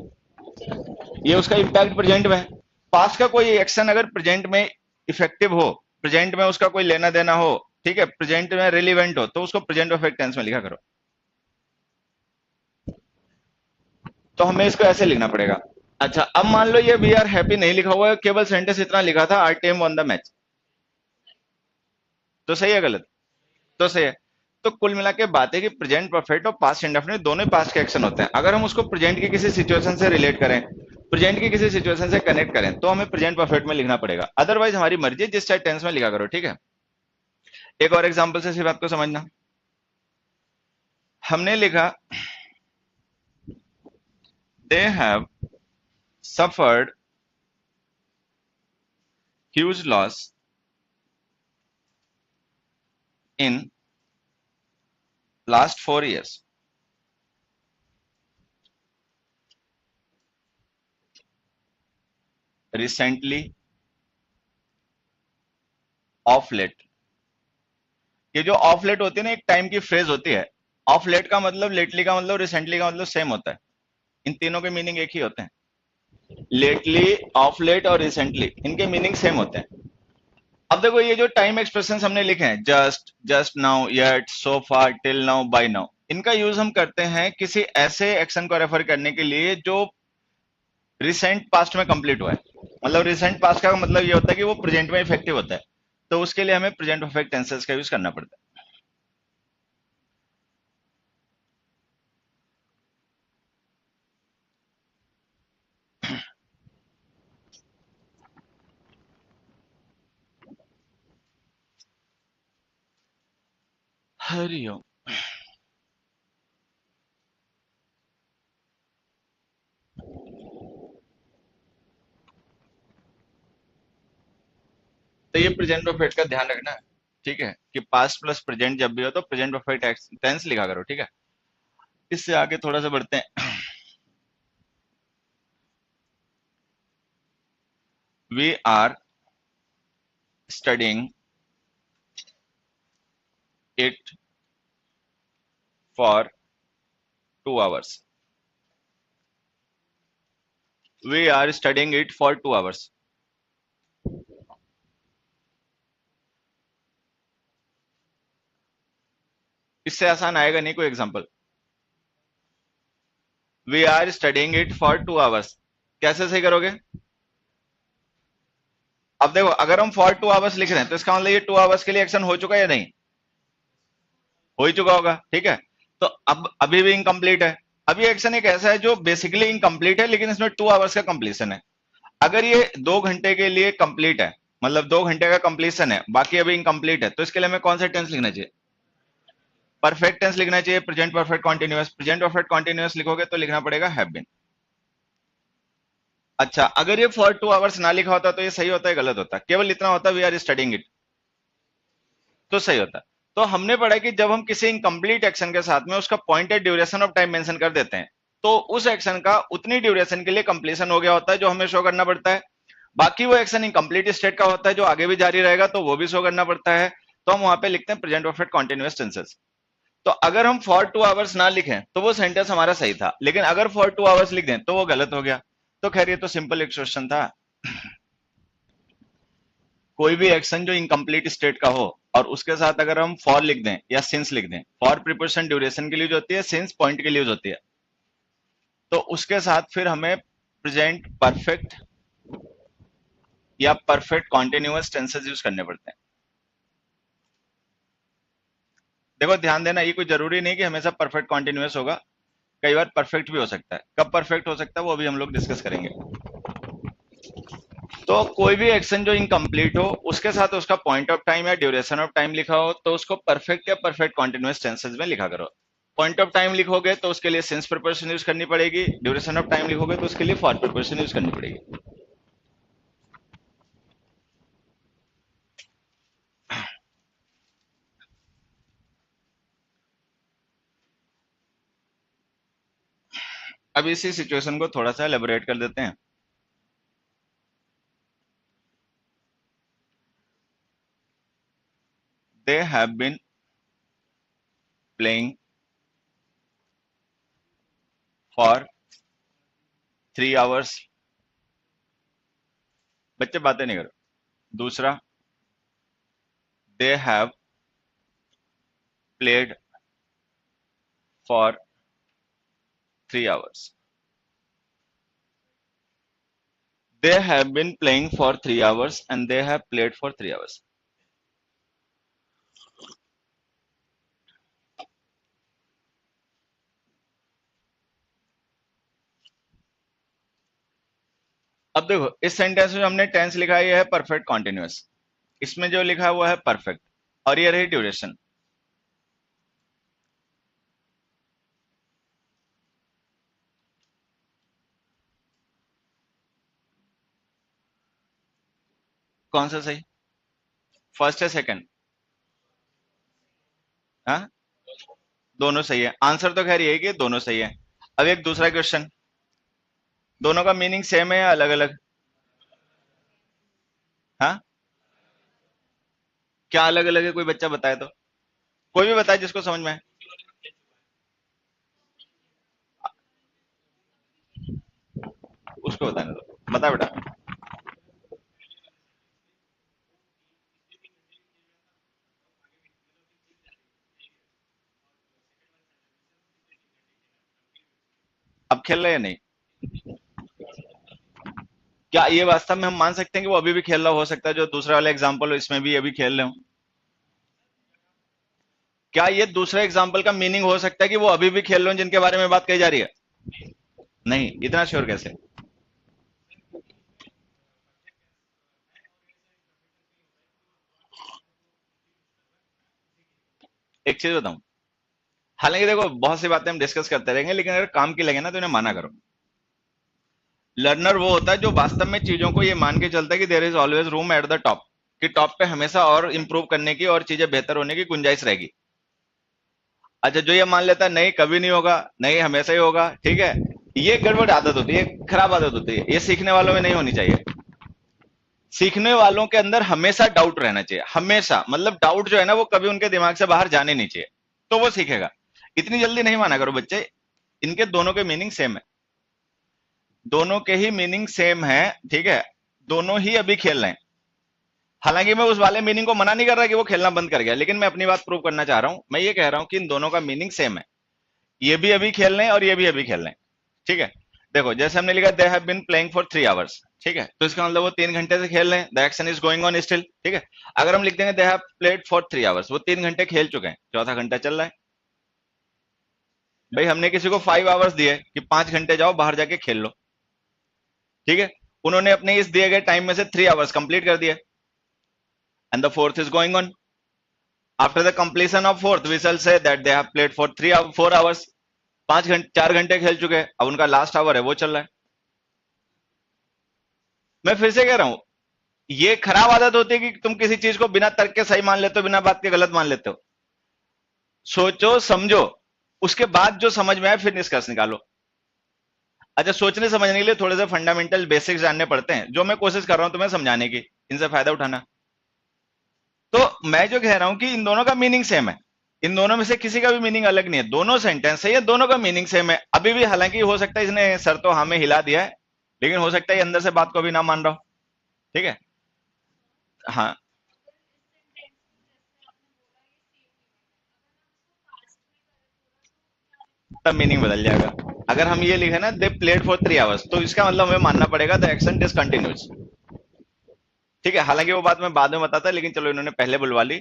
ये उसका इम्पैक्ट प्रेजेंट में है। पास्ट का कोई एक्शन अगर प्रेजेंट में इफेक्टिव हो, प्रेजेंट में उसका कोई लेना देना हो, ठीक है, प्रेजेंट में रिलीवेंट हो, तो उसको प्रेजेंट परफेक्ट टेंस में लिखा करो। तो हमें इसको ऐसे लिखना पड़ेगा। अच्छा, अब मान लो ये वी आर हैप्पी नहीं लिखा हुआ है, केवल सेंटेंस इतना लिखा था our team won the match, तो सही है गलत? तो सही है। तो कुल मिला के बात है कि प्रेजेंट परफेक्ट और पास्ट इंडेफिनिट दोनों ही पास्ट के एक्शन होते हैं। अगर हम उसको प्रेजेंट की किसी सिचुएशन से रिलेट करें, प्रेजेंट की किसी सिचुएशन से कनेक्ट करें, तो हमें प्रेजेंट परफेक्ट में लिखना पड़ेगा। अदरवाइज हमारी मर्जी, जिस चाहे टेंस में लिखा करो। ठीक है, एक और एग्जांपल से इसी बात को समझना। हमने लिखा they have suffered huge loss in last 4 years। Recently, of late. ये जो ऑफ लेट होती है ना, एक टाइम की फ्रेज होती है। ऑफ लेट का मतलब, लेटली का मतलब, रिसेंटली का मतलब सेम होता है। इन तीनों के मीनिंग एक ही होते हैं। लेटली, ऑफ लेट और रिसेंटली, इनके मीनिंग सेम होते हैं। अब देखो, ये जो टाइम एक्सप्रेशन हमने लिखे हैं, जस्ट, जस्ट नाउ, येट, सो फार, टिल नाउ, बाय नाउ, इनका यूज हम करते हैं किसी ऐसे एक्शन को रेफर करने के लिए जो रिसेंट पास्ट में कंप्लीट हुआ है। मतलब रिसेंट पास्ट का मतलब ये होता है कि वो प्रेजेंट में इफेक्टिव होता है। तो उसके लिए हमें प्रेजेंट परफेक्ट टेंसेस का यूज करना पड़ता है। हरिओम। तो ये प्रेजेंट परफेक्ट का ध्यान रखना है। ठीक है, कि पास्ट प्लस प्रेजेंट जब भी हो तो प्रेजेंट परफेक्ट टेंस लिखा करो। ठीक है, इससे आगे थोड़ा सा बढ़ते हैं। We are studying it for 2 hours। We are studying it for 2 hours। इससे आसान आएगा नहीं कोई example. We are studying it for 2 hours, कैसे सही करोगे? अब देखो, अगर हम फॉर 2 hours लिख रहे हैं तो इसका मतलब ये 2 hours के लिए एक्शन हो चुका है या नहीं? हो ही चुका होगा। ठीक है, तो अब अभी भी इनकम्प्लीट है। अभी एक्शन एक ऐसा है जो बेसिकली इनकम्प्लीट है, लेकिन इसमें 2 hours का कंप्लीशन है। अगर ये 2 घंटे के लिए कंप्लीट है, मतलब 2 घंटे का कंप्लीशन है, बाकी अभी इनकम्प्लीट है, तो इसके लिए हमें कौन सा टेंस लिखना चाहिए? परफेक्ट टेंस लिखना चाहिए, present perfect continuous. Present perfect continuous लिखोगे तो लिखना पड़ेगा हैव बीन। अच्छा, अगर ये फॉर 2 hours ना लिखा होता तो ये सही होता है गलत होता? केवल इतना होता वी आर स्टडिंग इट, तो सही होता। तो हमने पढ़ा कि जब हम किसी इनकम्प्लीट एक्शन के साथ में उसका pointed duration of time mention कर देते हैं, तो उस एक्शन का उतनी ड्यूरेशन के लिए कंप्लीशन हो गया होता है, जो हमें शो करना पड़ता है। बाकी वो एक्शन इनकम्प्लीट स्टेट का होता है जो आगे भी जारी रहेगा, तो वो भी शो करना पड़ता है। तो हम वहां पे लिखते हैं प्रेजेंट परफेक्ट कॉन्टिन्यूअस टेंसेस। तो अगर हम फॉर 2 hours ना लिखें तो वो सेंटेंस हमारा सही था, लेकिन अगर फॉर 2 hours लिख दें तो वो गलत हो गया। तो खैर, ये तो सिंपल एक क्वेश्चन था। कोई भी एक्शन जो इनकम्प्लीट स्टेट का हो और उसके साथ अगर हम फॉर लिख दें या सिंस लिख दें, फॉर प्रीपोजिशन ड्यूरेशन के लिए यूज होती है, सिंस पॉइंट के लिए यूज होती है, तो उसके साथ फिर हमें प्रेजेंट परफेक्ट या परफेक्ट कॉन्टिन्यूअस टेंसेस यूज करने पड़ते हैं। देखो ध्यान देना, ये कोई जरूरी नहीं कि हमेशा परफेक्ट कॉन्टिन्यूअस होगा। कई बार परफेक्ट भी हो सकता है। कब परफेक्ट हो सकता है वो अभी हम लोग डिस्कस करेंगे। तो कोई भी एक्शन जो इनकम्प्लीट हो उसके साथ उसका पॉइंट ऑफ टाइम या ड्यूरेशन ऑफ टाइम लिखा हो तो उसको परफेक्ट या परफेक्ट कॉन्टिन्यूअस टेंसेस में लिखा करो। पॉइंट ऑफ टाइम लिखोगे तो उसके लिए सिंस प्रिपोजिशन यूज करनी पड़ेगी, ड्यूरेशन ऑफ टाइम लिखोगे तो उसके लिए फॉर प्रिपोजिशन यूज करनी पड़ेगी। अब इसी सिचुएशन को थोड़ा सा एलेबोरेट कर देते हैं। They have been playing for 3 hours। बच्चे बातें नहीं करो। दूसरा, they have played for 3 hours। They have been playing for 3 hours and they have played for 3 hours। अब देखो इस सेंटेंस में हमने टेंस लिखा है, ये है परफेक्ट कॉन्टिन्यूअस। इसमें जो लिखा है वो है परफेक्ट, और ये रही ड्यूरेशन। कौन सा सही? फर्स्ट है सेकंड? हाँ, दोनों सही है। आंसर तो खैर यही कि दोनों सही है। अब एक दूसरा क्वेश्चन, दोनों का मीनिंग सेम है या अलग अलग? हाँ, क्या अलग अलग है? कोई बच्चा बताए तो, कोई भी बताए जिसको समझ में आए। उसको बताने दो, बता बेटा। अब खेल रहे हैं या नहीं? क्या ये वास्तव में हम मान सकते हैं कि वो अभी भी खेल रहा हो सकता है, जो दूसरा वाला एग्जाम्पल हो इसमें भी अभी खेल रहे हो? क्या ये दूसरे एग्जाम्पल का मीनिंग हो सकता है कि वो अभी भी खेल रहे हो जिनके बारे में बात कही जा रही है? नहीं, इतना श्योर कैसे? एक चीज बताऊं, हालांकि देखो बहुत सी बातें हम डिस्कस करते रहेंगे, लेकिन अगर काम की लगे ना तो इन्हें माना करो। लर्नर वो होता है जो वास्तव में चीजों को ये मान के चलता है कि there is always room at the top, कि टॉप पे हमेशा और इंप्रूव करने की और चीजें बेहतर होने की गुंजाइश रहेगी। अच्छा, जो ये मान लेता है नहीं कभी नहीं होगा, नहीं हमेशा ही होगा, ठीक है, ये गड़बड़ आदत होती है, खराब आदत होती है, ये सीखने वालों में नहीं होनी चाहिए। सीखने वालों के अंदर हमेशा डाउट रहना चाहिए, हमेशा, मतलब डाउट जो है ना वो कभी उनके दिमाग से बाहर जाने नहीं चाहिए, तो वो सीखेगा। इतनी जल्दी नहीं माना करो बच्चे, इनके दोनों के मीनिंग सेम है, दोनों के ही मीनिंग सेम है, ठीक है, दोनों ही अभी खेल रहे हैं। हालांकि मैं उस वाले मीनिंग को मना नहीं कर रहा कि वो खेलना बंद कर गया, लेकिन मैं अपनी बात प्रूव करना चाह रहा हूं। मैं ये कह रहा हूं कि इन दोनों का मीनिंग सेम है, ये भी अभी खेल रहे हैं और ये भी अभी खेल रहे हैं, ठीक है। देखो जैसे हमने लिखा they have been playing for 3 hours, ठीक है, तो इसका मतलब वो 3 घंटे से खेल रहे हैं, the action is going on still, ठीक है। अगर हम लिख देंगे दे हैव प्लेड फॉर 3 hours, वो 3 घंटे खेल चुके हैं, चौथा घंटा चल रहा है। भाई हमने किसी को 5 hours दिए कि 5 घंटे जाओ बाहर जाके खेल लो, ठीक है, उन्होंने अपने इस दिए गए टाइम में से 3 hours कंप्लीट कर दिए, and the fourth is going on. After the completion of fourth we shall say that they have played for 4 hours। 5 घंटे 4 घंटे खेल चुके हैं, अब उनका लास्ट आवर है वो चल रहा है। मैं फिर से कह रहा हूं, ये खराब आदत होती है कि तुम किसी चीज को बिना तर्क के सही मान लेते हो, बिना बात के गलत मान लेते हो। सोचो समझो, उसके बाद जो समझ में आए फिर निष्कर्ष निकालो। अच्छा, सोचने समझने के लिए थोड़े से फंडामेंटल बेसिक्स जानने पड़ते हैं, जो मैं कोशिश कर रहा हूं तुम्हें समझाने की, इनसे फायदा उठाना। तो मैं जो कह रहा हूं कि इन दोनों का मीनिंग सेम है, इन दोनों में से किसी का भी मीनिंग अलग नहीं है, दोनों सेंटेंस है, ये दोनों का मीनिंग सेम है। अभी भी हालांकि हो सकता है इसने सर तो हमें हिला दिया है, लेकिन हो सकता है अंदर से बात को भी ना मान रहा हो, ठीक है। हाँ, तब मीनिंग बदल जाएगा। अगर हम ये लिखे ना दे प्लेड फॉर 3 hours, तो इसका मतलब हमें मानना पड़ेगा द एक्शन इज कंटिन्यूस, ठीक है। हालांकि वो बात मैं बाद में बताता, लेकिन चलो इन्होंने पहले बुलवा ली।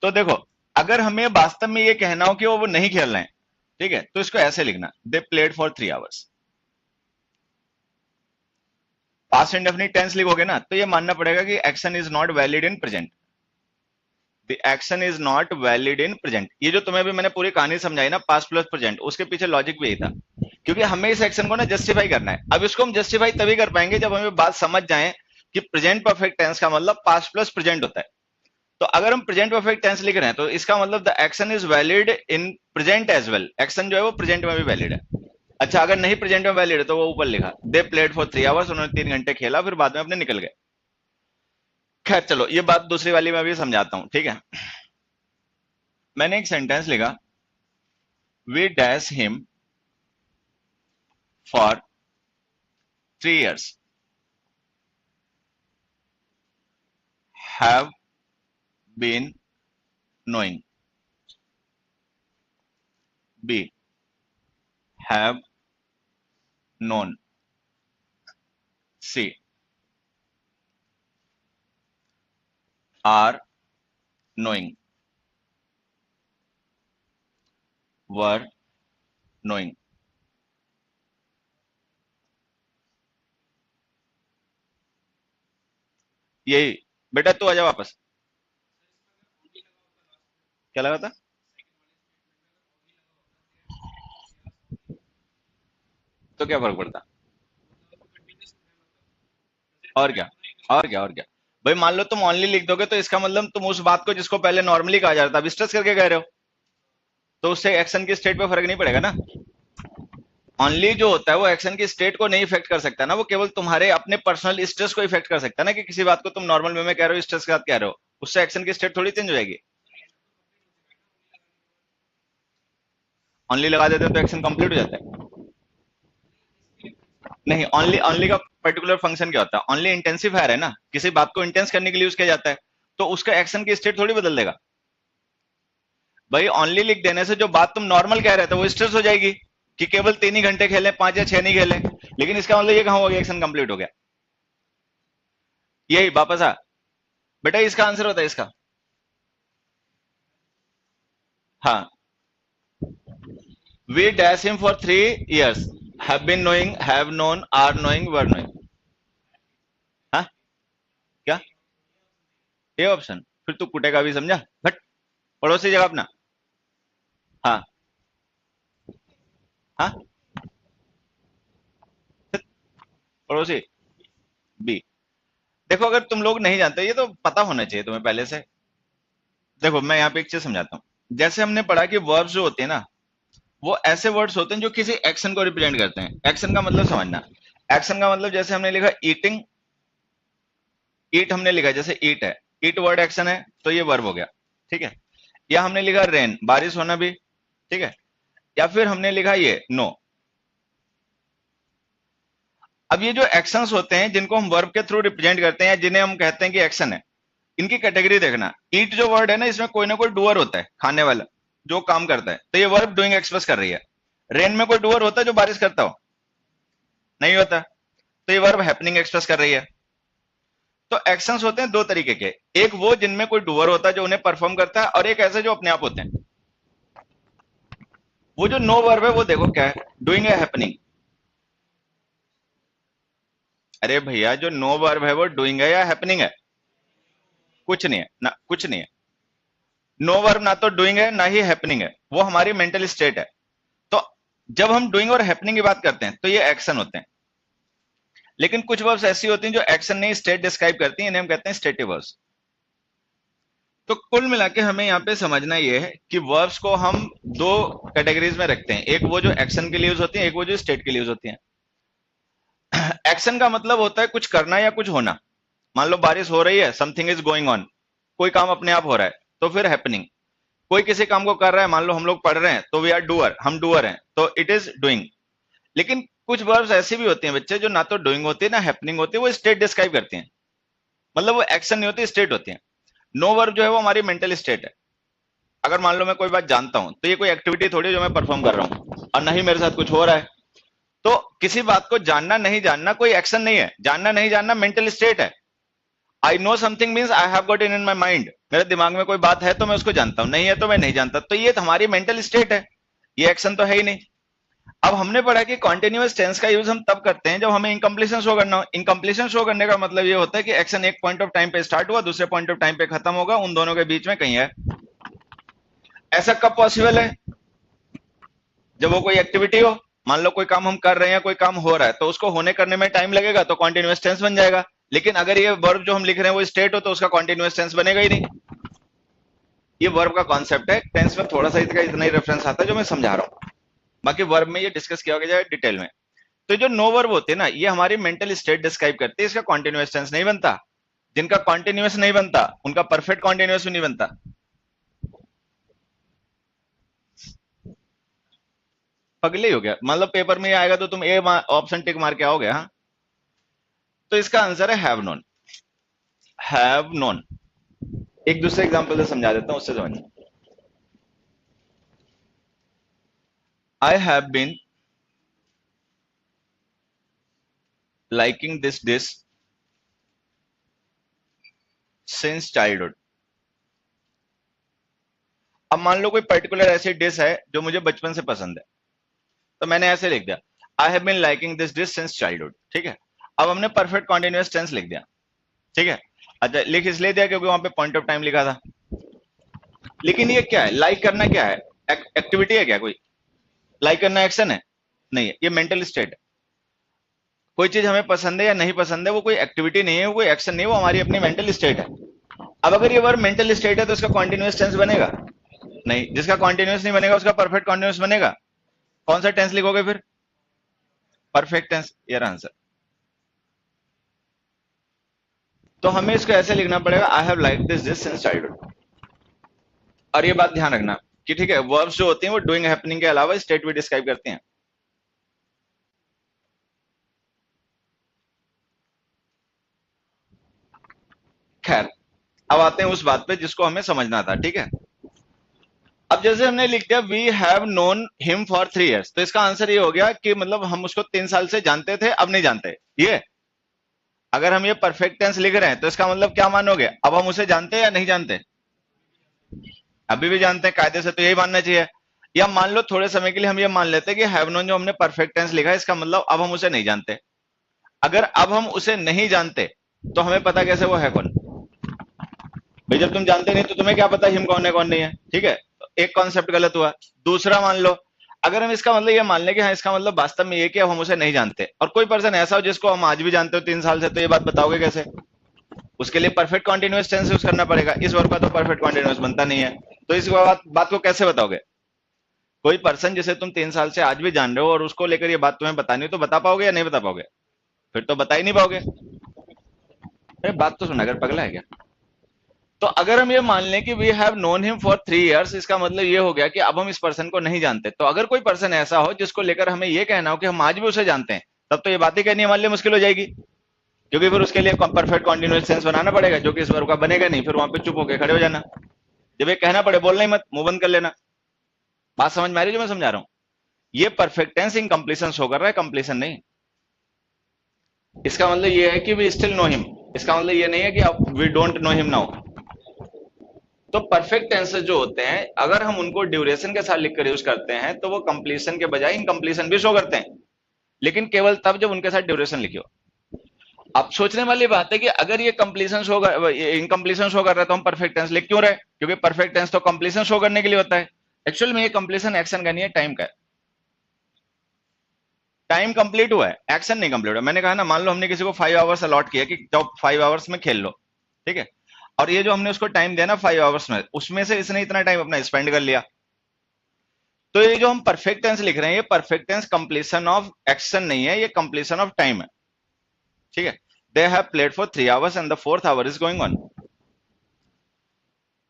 तो देखो, अगर हमें वास्तव में ये कहना हो कि वो नहीं खेल रहे हैं, ठीक है, तो इसको ऐसे लिखना, they played for 3 hours. Past indefinite tense लिखोगे ना तो ये मानना पड़ेगा कि action is not valid in present. The action is not valid in present. ये जो तुम्हें भी मैंने पूरी कहानी समझाई ना, पास्ट प्लस प्रेजेंट, उसके पीछे लॉजिक भी यही था, क्योंकि हमें इस एक्शन को ना जस्टिफाई करना है। अब इसको हम जस्टिफाई तभी कर पाएंगे जब हमें बात समझ जाए कि प्रेजेंट परफेक्ट टेंस का मतलब पास्ट प्लस प्रेजेंट होता है। तो अगर हम प्रेजेंट परफेक्ट टेंस लिख रहे हैं तो इसका मतलब the action is valid in present as well. Action जो है वो प्रेजेंट में भी वैलिड है। अच्छा, अगर नहीं प्रेजेंट में वैलिड है तो वो ऊपर लिखा, दे प्लेड फॉर 3 आवर्स, उन्होंने 3 घंटे खेला, फिर बाद में अपने निकल गए। खैर चलो, ये बात दूसरी वाली मैं भी समझाता हूं, ठीक है। मैंने एक सेंटेंस लिखा, we dash him for 3 years, have been knowing, b have known, c are knowing, were knowing। यही बेटा, तू आजा वापस। क्या लगा था? तो क्या फर्क पड़ता? और क्या, और क्या, और क्या। भाई मान लो तुम ओनली लिख दोगे तो इसका मतलब तुम उस बात को जिसको पहले नॉर्मली कहा जाता था अब स्ट्रेस करके कह रहे हो, तो उससे एक्शन की स्टेट पे फर्क नहीं पड़ेगा ना। ओनली जो होता है वो एक्शन की स्टेट को नहीं इफेक्ट कर सकता ना, वो केवल तुम्हारे अपने पर्सनल स्ट्रेस को इफेक्ट कर सकता है ना, कि किसी बात को तुम नॉर्मल वे में कह रहे हो, स्ट्रेस के साथ कह रहे हो, उससे एक्शन की स्टेट थोड़ी चेंज हो जाएगी। ओनली लगा देते हो तो एक्शन कंप्लीट हो जाता है। नहीं, ओनली ओनली का पर्टिकुलर फंक्शन क्या होता है? ओनली इंटेंसिफायर है ना, किसी बात को इंटेंस करने के लिए यूज किया जाता है, तो उसका एक्शन की स्टेट थोड़ी बदल देगा। भाई ओनली लिख देने से जो बात तुम नॉर्मल कह रहे थे वो स्ट्रेस हो जाएगी, कि केवल 3 ही घंटे खेले, 5 या 6 नहीं खेले, लेकिन इसका मतलब ये कहां हो गया, एक्शन कंप्लीट हो गया। यही वापस आ बेटा, इसका आंसर होता है इसका। हाँ, we dash him for 3 years, have been knowing, have known, are knowing, were knowing. हाँ, क्या? A option? फिर तू कुटेगा भी, समझा? बट पड़ोसी जगह अपना। हाँ, हाँ, पड़ोसी बी। देखो, अगर तुम लोग नहीं जानते, ये तो पता होना चाहिए तुम्हें पहले से। देखो मैं यहाँ पे एक चीज समझाता हूँ। जैसे हमने पढ़ा कि वर्ब्स जो होते हैं ना, वो ऐसे वर्ड्स होते हैं जो किसी एक्शन को रिप्रेजेंट करते हैं। एक्शन का मतलब समझना। एक्शन का मतलब जैसे हमने लिखा ईटिंग, ईट हमने लिखा, जैसे ईट है, ईट वर्ड एक्शन है, तो ये वर्ब हो गया, ठीक है। या हमने लिखा रेन, बारिश होना भी, ठीक है। या फिर हमने लिखा ये नो। अब ये जो एक्शंस होते हैं जिनको हम वर्ब के थ्रू रिप्रेजेंट करते हैं, जिन्हें हम कहते हैं कि एक्शन है, इनकी कैटेगरी देखना। ईट जो वर्ड है ना, इसमें कोई ना कोई डूअर होता है, खाने वाला जो काम करता है, तो ये वर्ब डूइंग एक्सप्रेस कर रही है। रेन में कोई डूअर होता है जो बारिश करता हो? नहीं होता, तो ये वर्ब हैपनिंग एक्सप्रेस कर रही है। तो एक्शंस होते हैं दो तरीके के, एक वो जिनमें कोई डूअर होता है जो उन्हें परफॉर्म करता है, और एक ऐसे जो अपने आप होते हैं। वो जो नो वर्ब है वो देखो क्या है, डूइंग है, हैपनिंग। अरे भैया, जो नो वर्ब है वो डूइंग है या हैपनिंग है? कुछ नहीं है ना, कुछ नहीं है। नो वर्ब ना तो डूइंग है ना ही हैपनिंग है, वो हमारी मेंटल स्टेट है। तो जब हम डूइंग और हैपनिंग की बात करते हैं तो ये एक्शन होते हैं। लेकिन कुछ वर्ब्स ऐसी होती हैं जो एक्शन नहीं, स्टेट डिस्क्राइब करती हैं, इन्हें हम कहते हैं स्टेटिव वर्ब्स। तो कुल मिला के हमें यहाँ पे समझना ये है कि वर्ब्स को हम दो कैटेगरीज में रखते हैं, एक वो जो एक्शन के लिए यूज होती है, एक वो जो स्टेट के लिए यूज होती है। एक्शन का मतलब होता है कुछ करना या कुछ होना। मान लो बारिश हो रही है, समथिंग इज गोइंग ऑन, कोई काम अपने आप हो रहा है, तो फिर हैपनिंग। कोई किसी काम को कर रहा है, मान लो हम लोग पढ़ रहे हैं, तो वी आर डूअर, हम डूअर हैं, तो इट इज डूइंग। लेकिन कुछ वर्ब्स ऐसी भी होती हैं बच्चे, जो ना तो डूइंग होती है ना हैपनिंग होती है, वो स्टेट डिस्क्राइब करती हैं, मतलब वो एक्शन नहीं होती, स्टेट होती है। नो वर्ब जो है वो हमारी मेंटल स्टेट है। अगर मान लो मैं कोई बात जानता हूं, तो ये कोई एक्टिविटी थोड़ी है जो मैं परफॉर्म कर रहा हूं, और ना ही मेरे साथ कुछ हो रहा है। तो किसी बात को जानना नहीं जानना कोई एक्शन नहीं है, जानना नहीं जानना मेंटल स्टेट है। I know something means I have got in my mind, मेरे दिमाग में कोई बात है तो मैं उसको जानता हूं, नहीं है तो मैं नहीं जानता, तो ये हमारी मेंटल स्टेट है। ये एक्शन तो है ही नहीं। अब हमने पढ़ा कि कॉन्टिन्यूअस टेंस का यूज हम तब करते हैं जब हमें इनकम्प्लीशन शो करना हो। इनकम्प्लीशन शो करने का मतलब ये होता है कि एक्शन एक पॉइंट ऑफ टाइम पे स्टार्ट हुआ, दूसरे पॉइंट ऑफ टाइम पे खत्म होगा, उन दोनों के बीच में कहीं है। ऐसा कब पॉसिबल है? जब वो कोई एक्टिविटी हो, मान लो कोई काम हम कर रहे हैं, कोई काम हो रहा है, तो उसको होने करने में टाइम लगेगा, तो कॉन्टिन्यूअस टेंस बन जाएगा। लेकिन अगर ये वर्ब जो हम लिख रहे हैं वो स्टेट हो, तो उसका कॉन्टिन्यूअस टेंस बनेगा ही नहीं। ये वर्ब का कॉन्सेप्ट है। टेंस में थोड़ा सा इसका इतना ही रेफरेंस आता है जो मैं समझा रहा हूँ, बाकी वर्ब में ये डिस्कस किया गया है डिटेल में। तो जो नो वर्ब होते हैं ना, ये हमारी मेंटल स्टेट डिस्क्राइब करती है, इसका कॉन्टिन्यूअस टेंस नहीं बनता। जिनका कॉन्टिन्यूअस नहीं बनता उनका परफेक्ट कॉन्टिन्यूअस भी नहीं बनता। पगले ही हो गया, मतलब पेपर में आएगा तो तुम ए ऑप्शन टिक मार के आओगे। हाँ, तो इसका आंसर है हैव नोन। Have known. एक दूसरे एग्जांपल से समझा देता हूं, उससे समझ। I have been liking this dish since childhood. अब मान लो कोई पर्टिकुलर ऐसी डिश है जो मुझे बचपन से पसंद है, तो मैंने ऐसे लिख दिया, I have been liking this dish since childhood. ठीक है, अब हमने परफेक्ट कॉन्टिन्यूअस टेंस लिख दिया। ठीक है, अच्छा लिख इसलिए दिया क्योंकि वहां पे पॉइंट ऑफ टाइम लिखा था। लेकिन ये क्या है, लाइक करना क्या है? एक्टिविटी है क्या कोई? लाइक करना एक्शन है? नहीं है, ये मेंटल स्टेट है। कोई चीज हमें पसंद है या नहीं पसंद है, वो कोई एक्टिविटी नहीं है, वो कोई एक्शन नहीं है, वो हमारी अपनी मेंटल स्टेट है। अब अगर ये वर्ड मेंटल स्टेट है तो इसका कॉन्टिन्यूअस टेंस बनेगा नहीं। जिसका कॉन्टिन्यूअस नहीं बनेगा उसका परफेक्ट कॉन्टिन्यूअस बनेगा। कौन सा टेंस लिखोगे फिर? Perfect tense. ये आंसर। तो हमें इसको ऐसे लिखना पड़ेगा, I have like this dish since childhood. और ये बात ध्यान रखना कि ठीक है, वर्ब्स जो होती हैं वो डूइंग हैपनिंग के अलावा स्टेट भी डिस्क्राइब करती हैं। खैर, अब आते हैं उस बात पे जिसको हमें समझना था। ठीक है, अब जैसे हमने लिख दिया we have known him for 3 years, तो इसका आंसर ये हो गया कि मतलब हम उसको 3 साल से जानते थे, अब नहीं जानते। ये अगर हम ये परफेक्ट टेंस लिख रहे हैं तो इसका मतलब क्या मानोगे, अब हम उसे जानते हैं या नहीं जानते? अभी भी जानते हैं, कायदे से तो यही मानना चाहिए। या मान लो थोड़े समय के लिए हम ये मान लेते हैं कि हैव नोन जो हमने परफेक्ट टेंस लिखा है, इसका मतलब अब हम उसे नहीं जानते। अगर अब हम उसे नहीं जानते तो हमें पता कैसे वो है कौन? भाई जब तुम जानते नहीं तो तुम्हें क्या पता हिम कौन है कौन नहीं है। ठीक है, तो एक कॉन्सेप्ट गलत हुआ। दूसरा, मान लो अगर हम इसका मतलब ये मान लें कि हाँ इसका मतलब वास्तव में ये कि अब हम उसे नहीं जानते, और कोई पर्सन ऐसा हो जिसको हम आज भी जानते हो 3 साल से, तो ये बात बताओगे कैसे? उसके लिए परफेक्ट कॉन्टिन्यूअस टेंस यूज करना पड़ेगा। इस वर्ब का तो परफेक्ट कॉन्टिन्यूअस बनता नहीं है, तो इस बात को कैसे बताओगे? कोई पर्सन जिसे तुम 3 साल से आज भी जान रहे हो और उसको लेकर ये बात तुम्हें बतानी हो, तो बता पाओगे या नहीं बता पाओगे? फिर तो बता ही नहीं पाओगे। अरे बात तो सुना, अगर पगला है क्या? तो अगर हम ये मान लें कि we have known him for 3 years, इसका मतलब ये हो गया कि अब हम इस पर्सन को नहीं जानते। तो अगर कोई पर्सन ऐसा हो जिसको लेकर हमें ये कहना हो कि हम आज भी उसे जानते हैं, तब तो ये बातें कहनी हमारे लिए मुश्किल हो जाएगी, क्योंकि फिर उसके लिए परफेक्ट कॉन्टिन्यूअस टेंस बनाना पड़ेगा, जो कि इस वर्ब का बनेगा नहीं। फिर वहां पे चुप होकर खड़े हो जाना। जब ये कहना पड़े, बोलना ही मत, मुंह बंद कर लेना। बात समझ में आ रही है जो मैं समझा रहा हूं? ये परफेक्ट टेंस इनकम्प्लीशन शो कर रहा है, कंप्लीशन नहीं। इसका मतलब ये है कि वी स्टिल नो हिम, इसका मतलब ये नहीं है कि we don't know him now. तो परफेक्ट टेंसेस जो होते हैं, अगर हम उनको ड्यूरेशन के साथ लिखकर यूज करते हैं तो वो कंप्लीशन के बजाय इनकम्प्लीशन भी शो करते हैं, लेकिन केवल तब जब उनके साथ ड्यूरेशन लिखियो। अब सोचने वाली बात है कि अगर ये कंप्लीशन शो कर, इनकम्प्लीशन शो कर रहा है, तो हम परफेक्ट टेंस लिख क्यों रहे? क्योंकि परफेक्ट टेंस तो कंप्लीशन शो करने के लिए होता है। एक्चुअल में ये कंप्लीशन एक्शन का नहीं है, टाइम का है। टाइम कंप्लीट हुआ है, एक्शन नहीं कंप्लीट हुआ। मैंने कहा ना, मान लो हमने किसी को 5 आवर्स अलॉट किया कि जाओ 5 आवर्स में खेल लो। ठीक है, और ये जो हमने उसको टाइम दिया ना 5 आवर्स में, उसमें से इसने इतना टाइम अपना स्पेंड कर लिया। तो ये जो हम परफेक्ट टेंस लिख रहे हैं, ये perfect tense completion of action नहीं है, ये कंप्लीशन ऑफ टाइम है। ठीक है, they have played for 3 hours and the 4th hour is going on.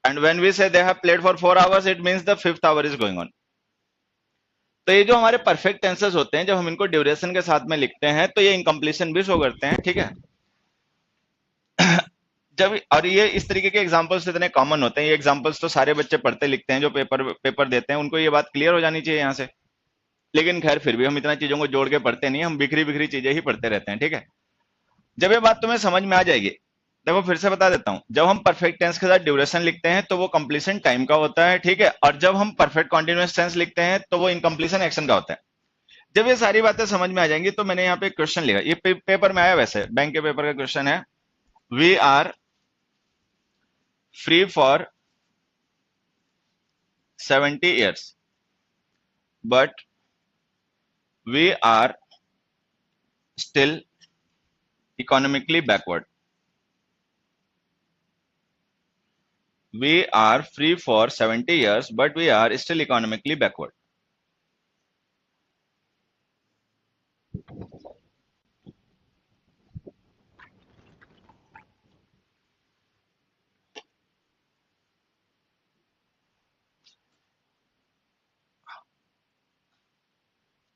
And when we say they have played for 4 hours, it means the 5th hour is going on. तो ये जो हमारे perfect tenses होते हैं, जब हम इनको duration के साथ में लिखते हैं तो ये इनकम्प्लीशन भी शो करते हैं। ठीक है, जब, और ये इस तरीके के एग्जांपल्स इतने कॉमन होते हैं, ये एग्जांपल्स तो सारे बच्चे पढ़ते लिखते हैं जो पेपर देते हैं, उनको ये बात क्लियर हो जानी चाहिए यहाँ से। लेकिन खैर फिर भी हम इतना चीजों को जोड़ के पढ़ते नहीं, हम बिखरी बिखरी चीजें ही पढ़ते रहते हैं। ठीक है, जब ये बात तुम्हें समझ में आ जाएगी देखो फिर से बता देता हूं, जब हम परफेक्ट टेंस के साथ ड्यूरेशन लिखते हैं तो वो कंप्लीशन टाइम का होता है, ठीक है, और जब हम परफेक्ट कॉन्टिन्यूअस टेंस लिखते हैं तो वो इनकम्प्लीशन एक्शन का होता है। जब ये सारी बातें समझ में आ जाएंगी तो मैंने यहाँ पे क्वेश्चन लिखा, ये पेपर में आया, वैसे बैंक के पेपर का क्वेश्चन है, we are free for 70 years but we are still economically backward. We are free for 70 years but we are still economically backward.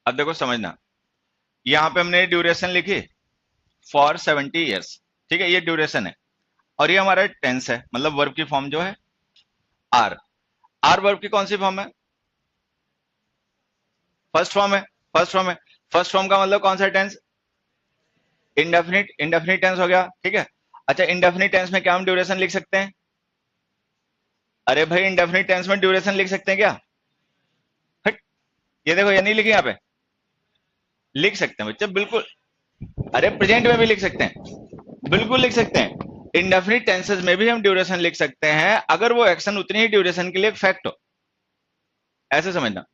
अब देखो समझना, यहां पे हमने ड्यूरेशन लिखी फॉर 70 years, ठीक है, ये ड्यूरेशन है, और ये हमारा टेंस है, मतलब वर्ब की फॉर्म जो है आर। आर वर्ब की कौन सी फॉर्म है? फर्स्ट फॉर्म है, फर्स्ट फॉर्म है। फर्स्ट फॉर्म का मतलब कौन सा टेंस? इंडेफिनिट, इंडेफिनिट टेंस हो गया, ठीक है। अच्छा, इंडेफिनिट टेंस में क्या हम ड्यूरेशन लिख सकते हैं? अरे भाई, इंडेफिनिट टेंस में ड्यूरेशन लिख सकते हैं क्या? हट, ये देखो, ये नहीं लिखी यहाँ पे, लिख सकते हैं बच्चे, बिल्कुल। अरे प्रेजेंट में भी लिख सकते हैं, बिल्कुल लिख सकते हैं। इंडेफिनिट टेंसेस में भी हम ड्यूरेशन लिख सकते हैं अगर वो एक्शन उतनी ही ड्यूरेशन के लिए फैक्ट हो, ऐसे समझना।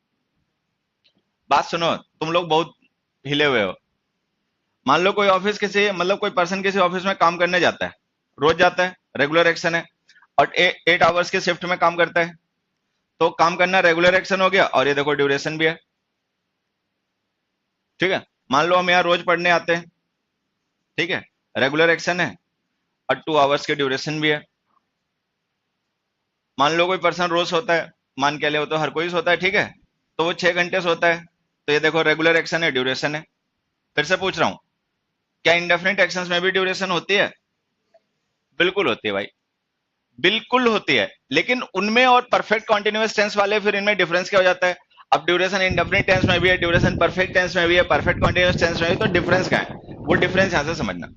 बात सुनो, तुम लोग बहुत हिले हुए हो। मान लो कोई ऑफिस किसी, मतलब कोई पर्सन किसी ऑफिस में काम करने जाता है, रोज जाता है, रेगुलर एक्शन है, और 8 आवर्स के शिफ्ट में काम करता है, तो काम करना रेगुलर एक्शन हो गया, और ये देखो ड्यूरेशन भी है, ठीक है। मान लो हम यहाँ रोज पढ़ने आते हैं, ठीक है, रेगुलर एक्शन है, और 2 आवर्स के ड्यूरेशन भी है। मान लो कोई पर्सन रोज सोता है, मान के लिए वो तो हर कोई सोता है, ठीक है, तो वो 6 घंटे सोता है, तो ये देखो रेगुलर एक्शन है, ड्यूरेशन है। फिर से पूछ रहा हूं, क्या इंडेफिनिट एक्शंस में भी ड्यूरेशन होती है? बिल्कुल होती है भाई, बिल्कुल होती है, लेकिन उनमें और परफेक्ट कॉन्टिन्यूअस टेंस वाले, फिर इनमें डिफरेंस क्या हो जाता है? अब ड्यूरेशन इंडेफिनिट टेंस में भी है, ड्यूरेशन परफेक्ट टेंस में भी है, परफेक्ट कॉन्टिन्यूअस टेंस में भी, तो डिफरेंस क्या है? वो डिफरेंस यहां से समझना।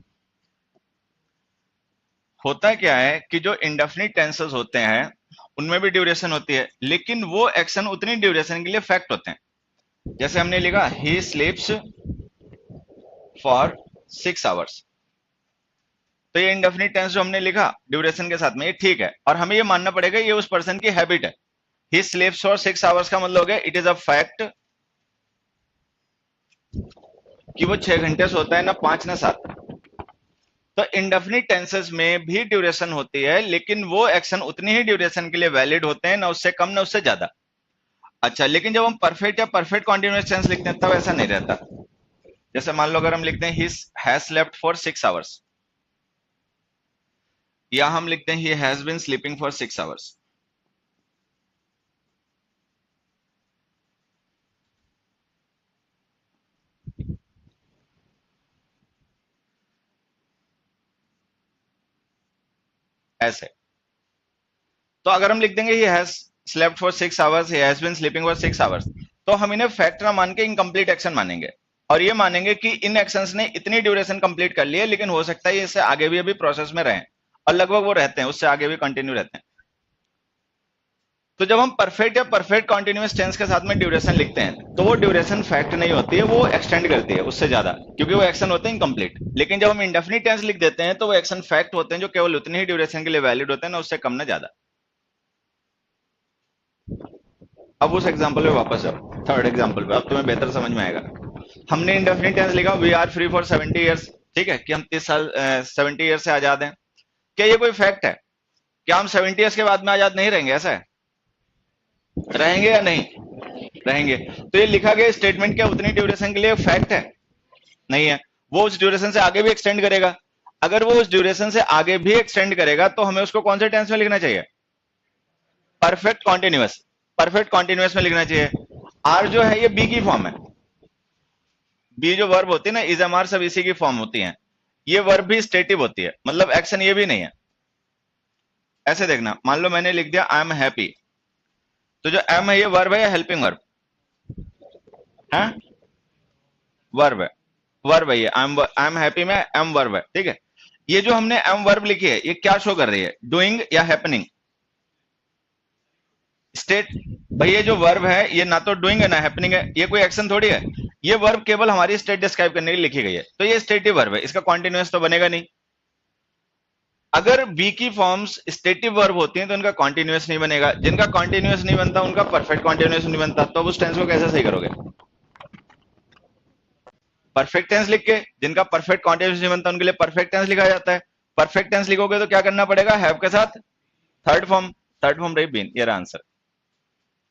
होता क्या है कि जो इंडेफिनिट टेंसेस होते हैं उनमें भी ड्यूरेशन होती है, लेकिन वो एक्शन उतनी ड्यूरेशन के लिए फैक्ट होते हैं। जैसे हमने लिखा ही स्लीप्स फॉर 6 आवर्स, तो ये इंडेफिनिट टेंस जो हमने लिखा ड्यूरेशन के साथ में, ये ठीक है, और हमें ये मानना पड़ेगा ये उस पर्सन की हैबिट है। ही स्लीप्स फॉर 6 आवर्स का मतलब हो गया इट इज अ फैक्ट कि वो 6 घंटे सोता है, ना 5 ना 7। तो इंडेफिनिट टेंसेस में भी ड्यूरेशन होती है, लेकिन वो एक्शन उतनी ही ड्यूरेशन के लिए वैलिड होते हैं, ना उससे कम ना उससे ज्यादा। अच्छा, लेकिन जब हम परफेक्ट या परफेक्ट कॉन्टिन्यूअस टेंस लिखते हैं तब ऐसा नहीं रहता। जैसे मान लो अगर हम लिखते हैं he has slept for 6 hours, या हम लिखते हैं he has been sleeping for 6 hours, ऐसे। तो अगर हम लिख देंगे he has slept for 6 hours, he has been sleeping for 6 hours, तो हम इन्हें फैक्ट ना मान के इनकम्प्लीट एक्शन मानेंगे, और ये मानेंगे कि इन एक्शंस ने इतनी ड्यूरेशन कंप्लीट कर ली है, लेकिन हो सकता है इससे आगे भी अभी प्रोसेस में रहें, और लगभग वो रहते हैं, उससे आगे भी कंटिन्यू रहते हैं। तो जब हम परफेक्ट या परफेक्ट कॉन्टिन्यूअस टेंस के साथ में ड्यूरेशन लिखते हैं तो वो ड्यूरेशन फैक्ट नहीं होती है, वो एक्सटेंड करती है उससे ज्यादा, क्योंकि वो एक्शन होते हैं इनकम्प्लीट। लेकिन जब हम इंडेफिनिट टेंस लिख देते हैं तो वो एक्शन फैक्ट होते हैं, जो केवल उतनी ही ड्यूरेशन के लिए वैलिड होते हैं, ना उससे कम ना ज्यादा। अब उस एग्जाम्पल पे वापस जाओ, थर्ड एग्जाम्पल पे, अब तुम्हें बेहतर समझ में आएगा। हमने इंडेफिनिट टेंस लिखा we are free for 70 years, ठीक है, कि हम 30 साल 70 ईयर से आजाद हैं। क्या ये कोई फैक्ट है? क्या हम 70 ईयर्स के बाद में आजाद नहीं रहेंगे? ऐसा है, रहेंगे या नहीं रहेंगे? तो ये लिखा गया स्टेटमेंट क्या उतनी ड्यूरेशन के लिए फैक्ट है? नहीं है। वो उस ड्यूरेशन से आगे भी एक्सटेंड करेगा। अगर वो उस ड्यूरेशन से आगे भी एक्सटेंड करेगा तो हमें उसको कौन से टेंस में लिखना चाहिए? परफेक्ट कॉन्टिन्यूअस, परफेक्ट कॉन्टिन्यूअस में लिखना चाहिए। आर जो है ये बी की फॉर्म है, बी जो वर्ब होती है ना, इज एम आर, सब इसी की फॉर्म होती है। ये वर्ब भी स्टेटिव होती है, मतलब एक्शन ये भी नहीं है। ऐसे देखना, मान लो मैंने लिख दिया आई एम हैप्पी, तो जो एम है ये वर्ब है या हेल्पिंग वर्ब है? वर्ब है, वर्ब है ये। आई एम हैप्पी में एम वर्ब है, ठीक है। ये जो हमने एम वर्ब लिखी है, ये क्या शो कर रही है, डूइंग या हैपनिंग? स्टेट। भाई ये जो वर्ब है, ये ना तो डूइंग है ना हैपनिंग है, ये कोई एक्शन थोड़ी है। ये वर्ब केवल हमारी स्टेट डिस्क्राइब करने के लिए लिखी गई है, तो ये स्टेटिव वर्ब है, इसका कॉन्टिन्यूअस तो बनेगा नहीं। अगर बी की फॉर्म्स स्टेटिव वर्ब होती हैं तो उनका कॉन्टिन्यूअस नहीं बनेगा, जिनका कॉन्टिन्यूअस नहीं बनता उनका परफेक्ट कॉन्टिन्यूअस नहीं बनता, तो अब उस टेंस को कैसे सही करोगे? परफेक्ट टेंस लिख के, जिनका परफेक्ट कॉन्टिन्यूअस नहीं बनता उनके लिए परफेक्ट टेंस लिखा जाता है। परफेक्ट टेंस लिखोगे तो क्या करना पड़ेगा, हैव के साथ थर्ड फॉर्म, थर्ड फॉर्म रही बीन, ये रहा आंसर।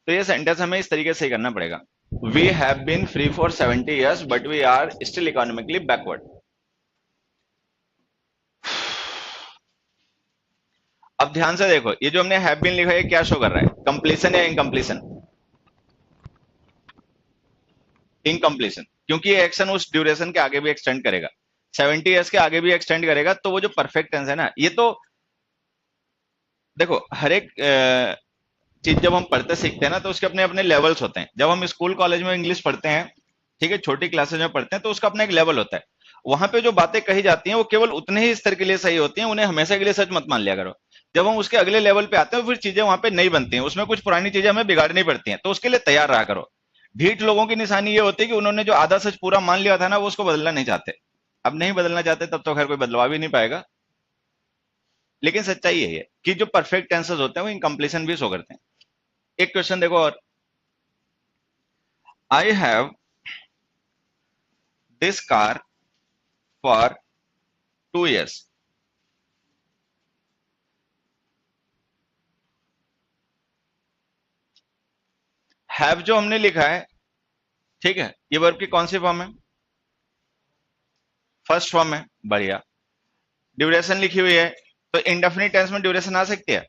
तो ये सेंटेंस हमें इस तरीके से करना पड़ेगा, we have been free for 70 years but we are still economically backward. अब ध्यान से देखो, ये जो हमने हैव बीन लिखा है क्या शो कर रहा है, कंप्लीशन या इनकम्प्लीशन? इनकम्प्लीशन, क्योंकि ये एक्शन उस ड्यूरेशन के आगे भी एक्सटेंड करेगा, 70 ईयर्स के आगे भी एक्सटेंड करेगा। तो वो जो परफेक्ट टेंस है ना, ये तो देखो हर एक चीज जब हम पढ़ते सीखते हैं ना, तो उसके अपने अपने लेवल्स होते हैं। जब हम स्कूल कॉलेज में इंग्लिश पढ़ते हैं, ठीक है, छोटी क्लासेज में पढ़ते हैं, तो उसका अपना एक लेवल होता है। वहां पे जो बातें कही जाती हैं वो केवल उतने ही स्तर के लिए सही होती हैं, उन्हें हमेशा के लिए सच मत मान लिया करो। जब हम उसके अगले लेवल पे आते हैं फिर चीजें वहां पे नहीं बनती हैं, उसमें कुछ पुरानी चीजें हमें बिगाड़नी पड़ती हैं, तो उसके लिए तैयार रहा करो। ढीठ लोगों की निशानी ये होती है कि उन्होंने जो आधा सच पूरा मान लिया था ना, वो उसको बदलना नहीं चाहते। अब नहीं बदलना चाहते तब तो खैर कोई बदलाव भी नहीं पाएगा, लेकिन सच्चाई यही है कि जो परफेक्ट टेंसेस होते हैं वो इनकम्प्लीशन भी शो करते हैं। एक क्वेश्चन देखो और, I have this car for 2 years। Have जो हमने लिखा है, ठीक है, ये वर्ब की कौन सी फॉर्म है, फर्स्ट फॉर्म है, बढ़िया। ड्यूरेशन लिखी हुई है, तो इंडेफिनिट टेंस में ड्यूरेशन आ सकती है,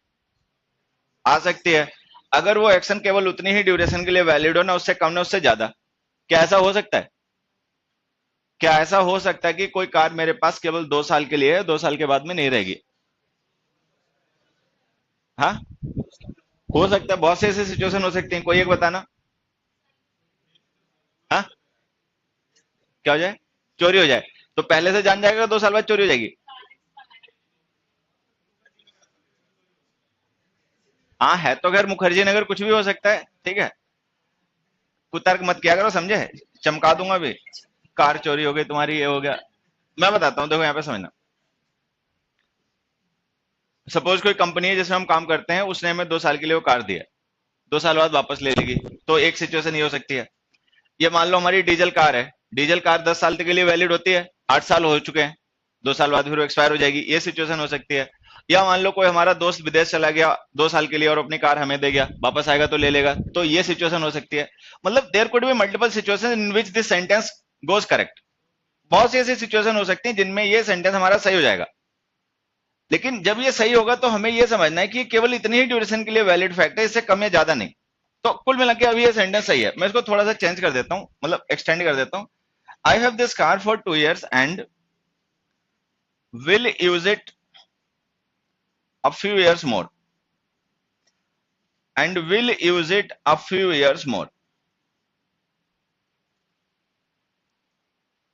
आ सकती है। अगर वो एक्शन केवल उतनी ही ड्यूरेशन के लिए वैलिड हो ना, उससे कम ना उससे ज्यादा, क्या ऐसा हो सकता है? क्या ऐसा हो सकता है कि कोई कार मेरे पास केवल 2 साल के लिए है, 2 साल के बाद में नहीं रहेगी? हाँ, हो सकता है, बहुत से ऐसे सिचुएशन हो सकते हैं, कोई एक बताना। हाँ, क्या हो जाए, चोरी हो जाए, तो पहले से जान जाएगा 2 साल बाद चोरी हो जाएगी? हाँ, है तो खैर मुखर्जी नगर, कुछ भी हो सकता है, ठीक है। कुतर्क मत किया करो, समझे, चमका दूंगा भी। कार चोरी हो गई तुम्हारी, ये हो गया। मैं बताता हूँ, देखो यहाँ पे समझना। सपोज कोई कंपनी है जिसमें हम काम करते हैं, उसने हमें 2 साल के लिए वो कार दिया, 2 साल बाद वापस ले लेगी, तो एक सिचुएशन ये हो सकती है। ये मान लो हमारी डीजल कार है, डीजल कार 10 साल के लिए वैलिड होती है, 8 साल हो चुके हैं, 2 साल बाद फिर वो एक्सपायर हो जाएगी, ये सिचुएशन हो सकती है। या मान लो कोई हमारा दोस्त विदेश चला गया 2 साल के लिए और अपनी कार हमें दे गया, वापस आएगा तो ले लेगा, तो ये सिचुएशन हो सकती है। मतलब there could be multiple situation in which this sentence goes correct. बहुत सी ऐसी सिचुएशन हो सकती है जिनमें ये सेंटेंस हमारा सही हो जाएगा। लेकिन जब ये सही होगा तो हमें ये समझना है कि केवल इतनी ही ड्यूरेशन के लिए वैलिड फैक्ट है, इससे कम या ज्यादा नहीं। तो कुल मिला के अभी ये सेंटेंस सही है, मैं इसको थोड़ा सा चेंज कर देता हूं, मतलब एक्सटेंड कर देता हूं। I have this car for 2 years and will use it a few years more, and will use it a few years more।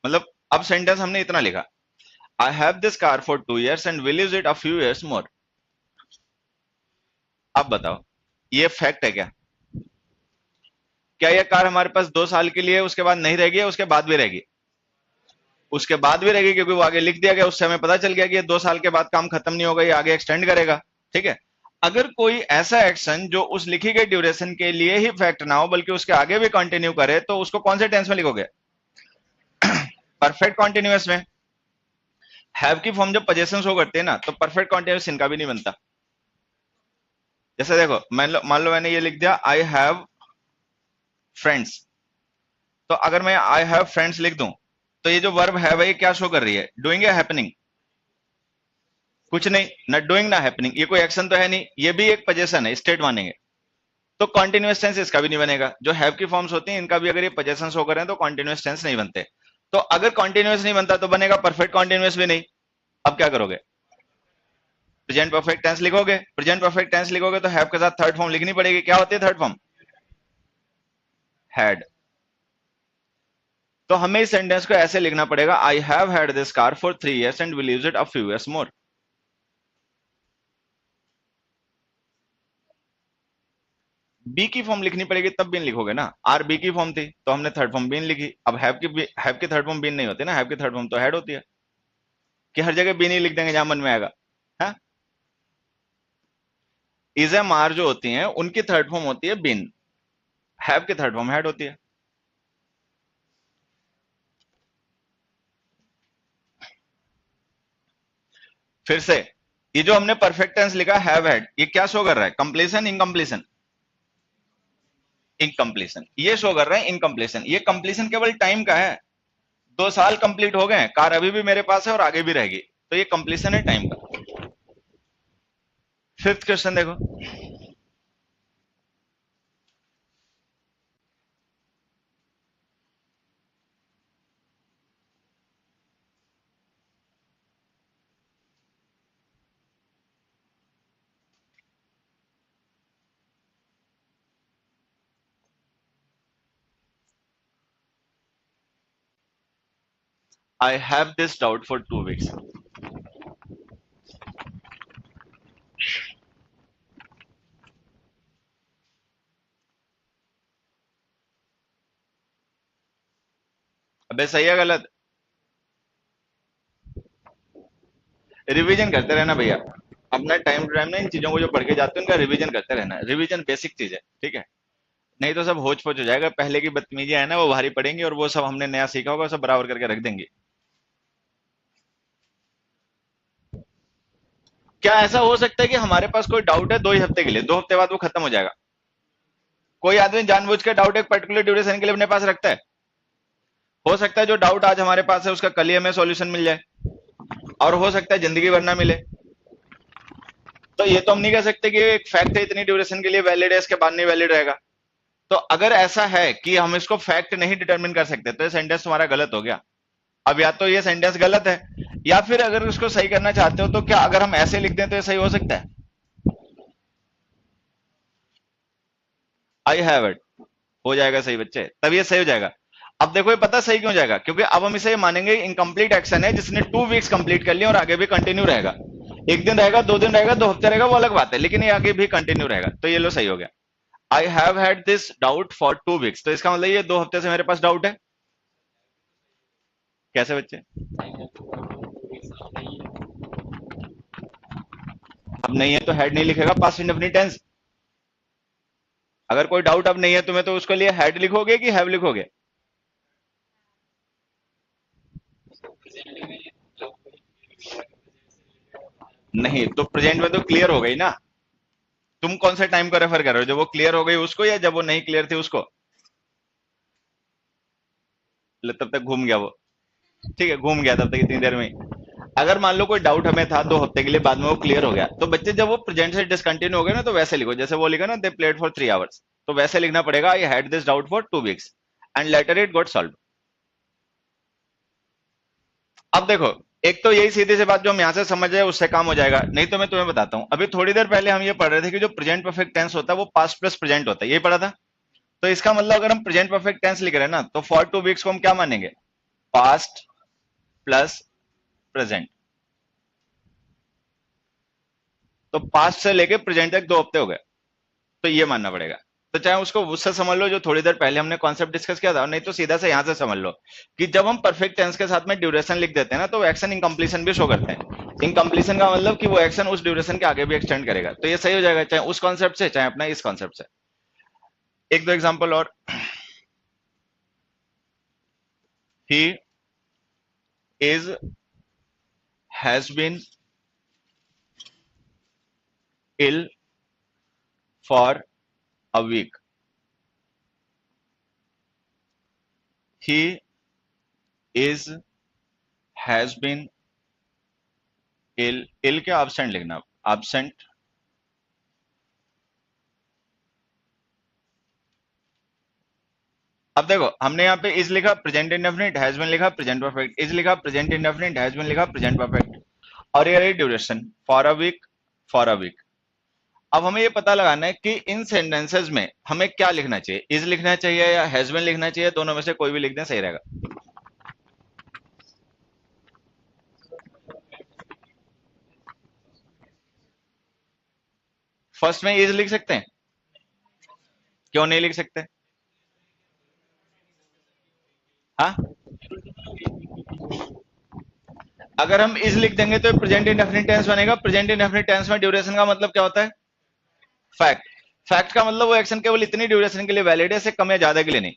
मतलब अब सेंटेंस हमने इतना लिखा, I have this car for 2 years and will use it a few years more. अब बताओ, ये fact है क्या? क्या ये कार हमारे पास 2 साल के लिए उसके बाद नहीं रहेगी, उसके बाद भी रहेगी? उसके बाद भी रहेगी, क्योंकि वो आगे लिख दिया गया, उससे हमें पता चल गया कि ये 2 साल के बाद काम खत्म नहीं होगा, ये आगे एक्सटेंड करेगा, ठीक है। अगर कोई ऐसा एक्शन जो उस लिखी गई ड्यूरेशन के लिए ही फैक्ट ना हो बल्कि उसके आगे भी कंटिन्यू करे, तो उसको कौन से टेंस में लिखोगे? परफेक्ट कॉन्टिन्यूअस में। हैव की फॉर्म जब पोजेशन शो करते हैं ना, तो परफेक्ट कॉन्टिन्यूअस इनका भी नहीं बनता। जैसे देखो, मान लो मैंने ये लिख दिया, आई हैव फ्रेंड्स। तो अगर मैं आई हैव फ्रेंड्स लिख दूं, तो ये जो वर्ब है ये क्या शो कर रही है, डूइंग या हैपनिंग? कुछ नहीं, ना डूइंग ना हैपनिंग, ये कोई एक्शन तो है नहीं, ये भी एक पोजेशन है, स्टेट मानेंगे। तो कॉन्टिन्यूअस टेंस इसका भी नहीं बनेगा। जो हैव की फॉर्म्स होती हैं इनका भी अगर ये पोजेशन शो करें तो कॉन्टिन्यूअस टेंस नहीं बनते। तो अगर कॉन्टिन्यूअस नहीं बनता तो बनेगा परफेक्ट कॉन्टिन्यूअस भी नहीं। अब क्या करोगे, प्रेजेंट परफेक्ट टेंस लिखोगे। प्रेजेंट परफेक्ट टेंस लिखोगे तो हैव के साथ थर्ड फॉर्म लिखनी पड़ेगी। क्या होती है थर्ड फॉर्म? हैड। तो हमें इस सेंटेंस को ऐसे लिखना पड़ेगा, I have had this car for 3 years and will use it a few years more. Be की फॉर्म लिखनी पड़ेगी तब बीन लिखोगे ना। आर बी की फॉर्म थी तो हमने थर्ड फॉर्म बीन लिखी। अब हैव की थर्ड फॉर्म बीन नहीं होती ना, हैव की थर्ड फॉर्म तो हैड होती है, कि हर जगह बीन ही लिख देंगे जहां मन में आएगा। हाँ, इज एम आर जो होती हैं उनकी थर्ड फॉर्म होती है बीन, हैव की थर्ड फॉर्म हैड होती है। फिर से, ये जो हमने परफेक्ट टेंस लिखा हैव हैड, ये क्या शो कर रहा है, कंप्लीशन इनकम्प्लीशन? इनकम्प्लीशन। ये शो कर रहा है इनकम्प्लीशन। ये कंप्लीशन केवल टाइम का है, 2 साल कंप्लीट हो गए, कार अभी भी मेरे पास है और आगे भी रहेगी, तो ये कंप्लीशन है टाइम का। फिफ्थ क्वेश्चन देखो, I have this doubt for 2 weeks। अबे सही है गलत? रिवीजन करते रहना भैया, अपना टाइम टू टाइम ना इन चीजों को जो पढ़ के जाते हैं उनका रिवीजन करते रहना। रिवीजन बेसिक चीज है, ठीक है? नहीं तो सब होच पोच हो जाएगा, पहले की बदतमीजियां है ना वो भारी पड़ेंगी और वो सब हमने नया सीखा होगा सब बराबर करके रख देंगे। क्या ऐसा हो सकता है कि हमारे पास कोई डाउट है 2 ही हफ्ते के लिए, 2 हफ्ते बाद वो खत्म हो जाएगा? कोई आदमी जानबूझ के डाउट एक पर्टिकुलर ड्यूरेशन के लिए अपने पास रखता है? हो सकता है जो डाउट आज हमारे पास है उसका कल ही हमें सॉल्यूशन मिल जाए, और हो सकता है जिंदगी भर ना मिले। तो ये तो हम नहीं कह सकते कि एक फैक्ट है इतनी ड्यूरेशन के लिए वैलिड है, इसके बाद नहीं वैलिड रहेगा। तो अगर ऐसा है कि हम इसको फैक्ट नहीं डिटरमिन कर सकते तो ये सेंटेंस तुम्हारा गलत हो गया। अब या तो ये सेंटेंस गलत है, या फिर अगर उसको सही करना चाहते हो तो क्या अगर हम ऐसे लिख दें तो ये सही हो सकता है? आई हैव इट हो जाएगा सही बच्चे, तब ये सही हो जाएगा। अब देखो ये पता सही क्यों जाएगा, क्योंकि अब हम इसे ये मानेंगे इनकम्प्लीट एक्शन है जिसने 2 weeks कंप्लीट कर लिया और आगे भी कंटिन्यू रहेगा। एक दिन रहेगा, 2 दिन रहेगा, 2 हफ्ते रहेगा, वो अलग बात है, लेकिन ये आगे भी कंटिन्यू रहेगा, तो ये लो सही हो गया। आई have had this doubt for 2 weeks, तो इसका मतलब ये 2 हफ्ते से मेरे पास डाउट है। कैसे बच्चे? अब नहीं है तो हेड नहीं लिखेगा, पास्ट इंडेफिनिट टेंस। अगर कोई डाउट अब नहीं है तुम्हें तो उसके लिए हेड लिखोगे कि हैव लिखोगे? नहीं तो प्रेजेंट में तो क्लियर हो गई ना। तुम कौन से टाइम को रेफर कर रहे हो, जब वो क्लियर हो गई उसको या जब वो नहीं क्लियर थी उसको? तब तक घूम गया वो, ठीक है, घूम गया तब तक इतनी देर में। अगर मान लो कोई डाउट हमें था 2 हफ्ते के लिए, बाद में वो क्लियर हो गया, तो बच्चे जब वो प्रेजेंट से डिसकंटिन्यू हो गए ना तो वैसे लिखो जैसे वो लिखा ना, दे प्लेड फॉर 3 hours, तो वैसे लिखना पड़ेगा I had this doubt for 2 weeks and later it got solve. अब देखो, एक तो यही सीधी सी बात जो हम यहां से समझ रहे उससे काम हो जाएगा, नहीं तो मैं तुम्हें बताता हूं। अभी थोड़ी देर पहले हम ये पढ़ रहे थे कि जो प्रेजेंट परफेक्ट टेंस होता है वो पास्ट प्लस प्रेजेंट होता है, यही पढ़ा था। तो इसका मतलब अगर हम प्रेजेंट परफेक्ट टेंस लिख रहे हैं ना तो फॉर 2 weeks को हम क्या मानेंगे, पास्ट प्लस प्रेजेंट। तो पास्ट से लेके प्रेजेंट तक 2 हफ्ते हो गए, तो ये मानना पड़ेगा। तो चाहे उसको उससे समझ लो जो थोड़ी देर पहले हमने कॉन्सेप्ट डिस्कस किया था, और नहीं तो सीधा से यहां से समझ लो कि जब हम परफेक्ट टेंस के साथ में ड्यूरेशन लिख देते हैं ना तो एक्शन इनकम्प्लीशन भी शो करते हैं। इनकम्प्लीशन का मतलब कि वो एक्शन उस ड्यूरेशन के आगे भी एक्सटेंड करेगा, तो ये सही हो जाएगा चाहे उस कॉन्सेप्ट से चाहे अपना इस कॉन्सेप्ट से। एक दो एग्जाम्पल और, he is has been ill for a week. He is has been ill, ill के absent लिखना, absent अब देखो हमने यहाँ पे इज लिखा प्रेजेंट इंडेफिनिट, हैज बीन लिखा प्रेजेंट परफेक्ट, इज लिखा प्रेजेंट इंडेफिनिट, हैज बीन लिखा प्रेजेंट परफेक्ट, और ये रही duration for a week, for a week. अब हमें ये पता लगाना है कि इन सेंटेंसेस में हमें क्या लिखना चाहिए, इज लिखना चाहिए या हैज बीन लिखना चाहिए, दोनों में से कोई भी लिख दें सही रहेगा। फर्स्ट में इज लिख सकते हैं? क्यों नहीं लिख सकते? हाँ, अगर हम इज लिख देंगे तो प्रेजेंट इंडेफिनिट टेंस बनेगा। प्रेजेंट इंडेफिनिट टेंस में ड्यूरेशन का मतलब क्या होता है? फैक्ट। फैक्ट का मतलब वो एक्शन केवल इतनी ड्यूरेशन के लिए वैलिड है, से कम या ज्यादा के लिए नहीं।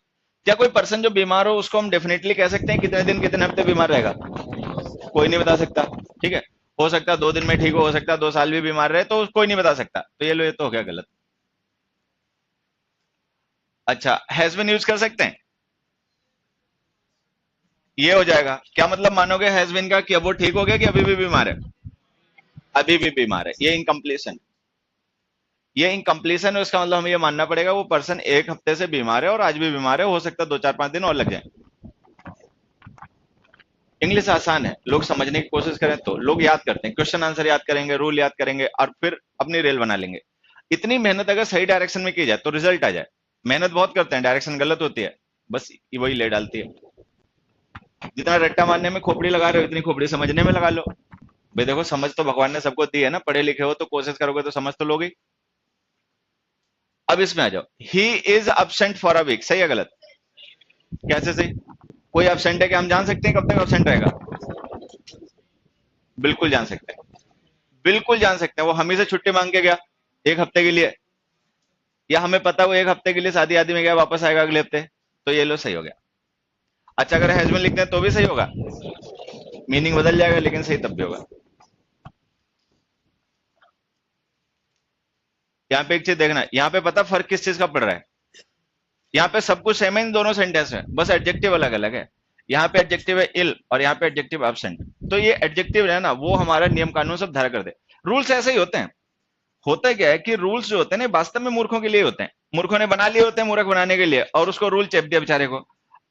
क्या कोई पर्सन जो बीमार हो उसको हम डेफिनेटली कह सकते हैं कितने दिन कितने हफ्ते बीमार रहेगा? कोई नहीं बता सकता। ठीक है, हो सकता है 2 दिन में ठीक हो सकता है 2 साल भी बीमार रहे, तो कोई नहीं बता सकता। तो ये लो, ये तो हो गया गलत। अच्छा, हैज बीन यूज कर सकते हैं? ये हो जाएगा। क्या मतलब मानोगे हैज बीन का, कि अब वो ठीक हो गया कि अभी भी बीमार है? अभी भी बीमार है, ये इनकम्प्लीशन। ये इनकम्प्लीशन है, उसका मतलब हमें ये मानना पड़ेगा वो पर्सन 1 हफ्ते से बीमार है और आज भी बीमार है, हो सकता है 2 4 5 दिन और लग जाए। इंग्लिश आसान है, लोग समझने की कोशिश करें तो लोग याद करते हैं, क्वेश्चन आंसर याद करेंगे, रूल याद करेंगे और फिर अपनी रेल बना लेंगे। इतनी मेहनत अगर सही डायरेक्शन में की जाए तो रिजल्ट आ जाए। मेहनत बहुत करते हैं, डायरेक्शन गलत होती है, बस वही ले डालती है। जितना रट्टा मारने में खोपड़ी लगा रहे हो उतनी खोपड़ी समझने में लगा लो। भाई देखो, समझ तो भगवान ने सबको दी है ना, पढ़े लिखे हो तो कोशिश करोगे तो समझ तो लोगे। अब इसमें आ जाओ, he is absent for a week, सही है गलत? कैसे सही? कोई absent है कि हम जान सकते हैं कब तक absent रहेगा? बिल्कुल जान सकते हैं, बिल्कुल जान सकते हैं। वो हम ही से छुट्टी मांग के गया 1 हफ्ते के लिए, या हमें पता है वो 1 हफ्ते के लिए शादी आदि में गया, वापस आएगा अगले हफ्ते, तो ये लो सही हो गया। अच्छा, अगर हैजबीन लिखते हैं तो भी सही होगा, मीनिंग बदल जाएगा लेकिन सही तब भी होगा। यहाँ पे एक चीज देखना, यहाँ पे पता फर्क किस चीज का पड़ रहा है? यहाँ पे सब कुछ सेम है इन दोनों सेंटेंस में, बस एडजेक्टिव अलग अलग है। यहाँ पे एडजेक्टिव है इल और यहाँ पे एडजेक्टिव एब्सेंट। तो ये एडजेक्टिव है ना, वो हमारा नियम कानून सब धारा कर दे। रूल्स ऐसे ही होते हैं। होता क्या है कि रूल्स जो होते हैं ना, वास्तव में मूर्खों के लिए होते हैं, मूर्खों ने बना लिए होते हैं मूर्ख बनाने के लिए, और उसको रूल चेप दिया बेचारे को।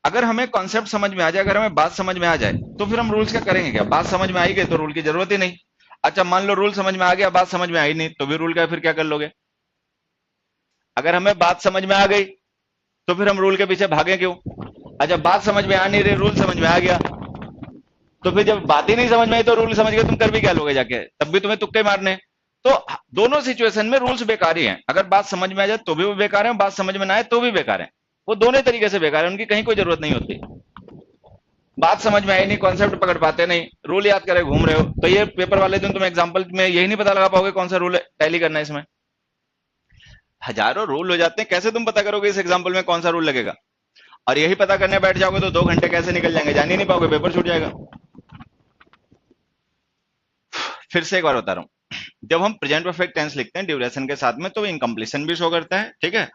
अगर हमें कॉन्सेप्ट समझ में आ जाए, अगर हमें बात समझ में आ जाए, तो फिर हम रूल्स का करेंगे क्या? बात समझ में आई गई तो रूल की जरूरत ही नहीं। अच्छा, मान लो रूल समझ में आ गया, बात समझ में आई नहीं, तो भी रूल का फिर क्या कर लोगे? अगर हमें बात समझ में आ गई तो फिर हम रूल के पीछे भागे क्यों? अच्छा, बात समझ में आ नहीं रही, रूल समझ में आ गया, तो फिर जब बात ही नहीं समझ में आई तो रूल समझ के तुम कर भी क्या लोगे जाके? तब भी तुम्हें तुक्के मारने। तो दोनों सिचुएशन में रूल्स बेकार ही हैं। अगर बात समझ में आ जाए तो भी वो बेकार है, बात समझ में ना आए तो भी बेकार है। वो दोनों तरीके से बेकार है, उनकी कहीं कोई जरूरत नहीं होती। बात समझ में आई नहीं, कॉन्सेप्ट पकड़ पाते नहीं, रूल याद करे घूम रहे हो, तो ये पेपर वाले दिन तुम एग्जाम्पल में यही नहीं पता लगा पाओगे कौन सा रूल टैली करना है इसमें। हजारों रूल हो जाते हैं, कैसे तुम पता करोगे इस एग्जाम्पल में कौन सा रूल लगेगा? और यही पता करने बैठ जाओगे तो 2 घंटे कैसे निकल जाएंगे, जान ही नहीं पाओगे, पेपर छूट जाएगा। फिर से एक बार बता रहा हूं, जब हम प्रेजेंट परफेक्ट टेंस लिखते हैं ड्यूरेशन के साथ में तो इनकम्प्लीशन भी शो करता है, ठीक है।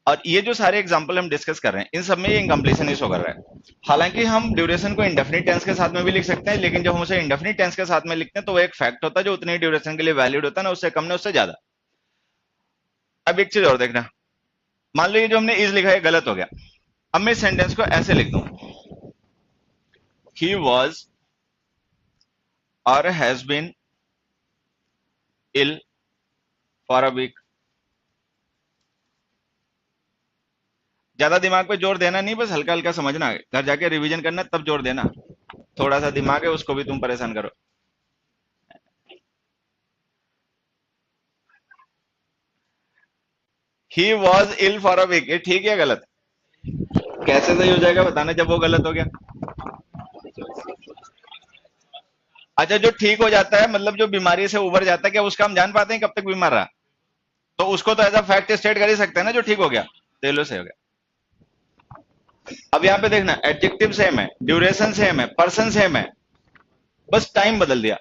और ये जो सारे एग्जांपल हम डिस्कस कर रहे हैं इन सब में ये इनकम्प्लीशन ही शो कर रहा है। हालांकि हम ड्यूरेशन को इंडेफिनिट टेंस के साथ में भी लिख सकते हैं, लेकिन जब हम उसे इंडेफिनिट टेंस के साथ में लिखते हैं तो वो एक फैक्ट होता है जो उतनी ड्यूरेशन के लिए वैलिड होता है ना, उससे कम ना उससे ज्यादा। अब एक चीज और देखना, मान लो ये जो हमने इज लिखा है गलत हो गया। अब मैं इस सेंटेंस को ऐसे लिख दूं, ही वॉज और has been ill for a week. ज्यादा दिमाग पे जोर देना नहीं, बस हल्का हल्का समझना है, घर जाके रिवीजन करना तब जोर देना। थोड़ा सा दिमाग है उसको भी तुम परेशान करो। He was ill for a week, ये ठीक है गलत? कैसे सही हो जाएगा बताना जब वो गलत हो गया? अच्छा, जो ठीक हो जाता है मतलब जो बीमारी से उबर जाता है, क्या उसका हम जान पाते हैं कब तक बीमार रहा? तो उसको तो ऐसा फैक्ट स्टेट कर ही सकते हैं ना जो ठीक हो गया। दे लो सही हो गया। अब यहाँ पे देखना, एडजेक्टिव सेम है, ड्यूरेशन सेम है, पर्सन सेम है, बस टाइम बदल दिया।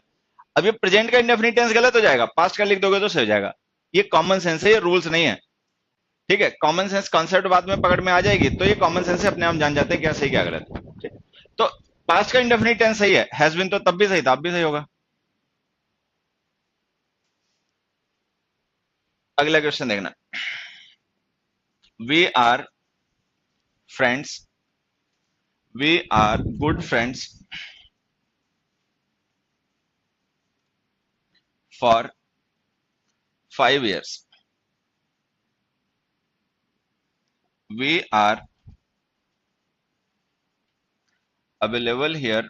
अब ये प्रेजेंट का इंडेफिनिट टेंस गलत हो जाएगा, पास्ट का लिख दोगे तो सही हो जाएगा। ये कॉमन सेंस है, ये रूल्स नहीं है। ठीक है, कॉमन सेंस कॉन्सेप्ट बाद में पकड़ में आ जाएगी तो ये कॉमन सेंस से अपने हम जान जाते हैं क्या सही क्या गलत। ठीक? तो पास्ट का इंडेफिनिट टेंस सही है, हैज बीन तो तब भी सही था, अब भी सही होगा। अगला क्वेश्चन देखना, we are friends, we are good friends for 5 years, we are available here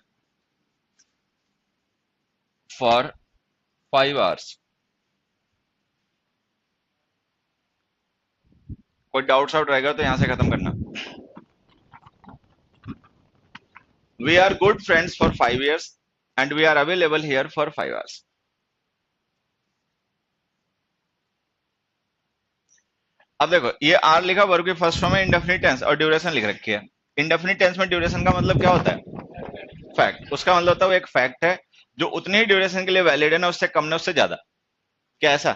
for 5 hours. कोई डाउट्स आउट रहेगा तो यहां से खत्म करना। We are good friends for 5 years and we are available here for 5 hours। अब देखो ये आर लिखा वर्ब की फर्स्ट फॉर्म है, इंडेफिनिट टेंस, और ड्यूरेशन लिख रखी है। इंडेफिनिट टेंस में ड्यूरेशन का मतलब क्या होता है? फैक्ट। उसका मतलब होता है वो एक फैक्ट है जो उतनी ही ड्यूरेशन के लिए वैलिड है ना, उससे कम ना उससे ज्यादा। क्या ऐसा?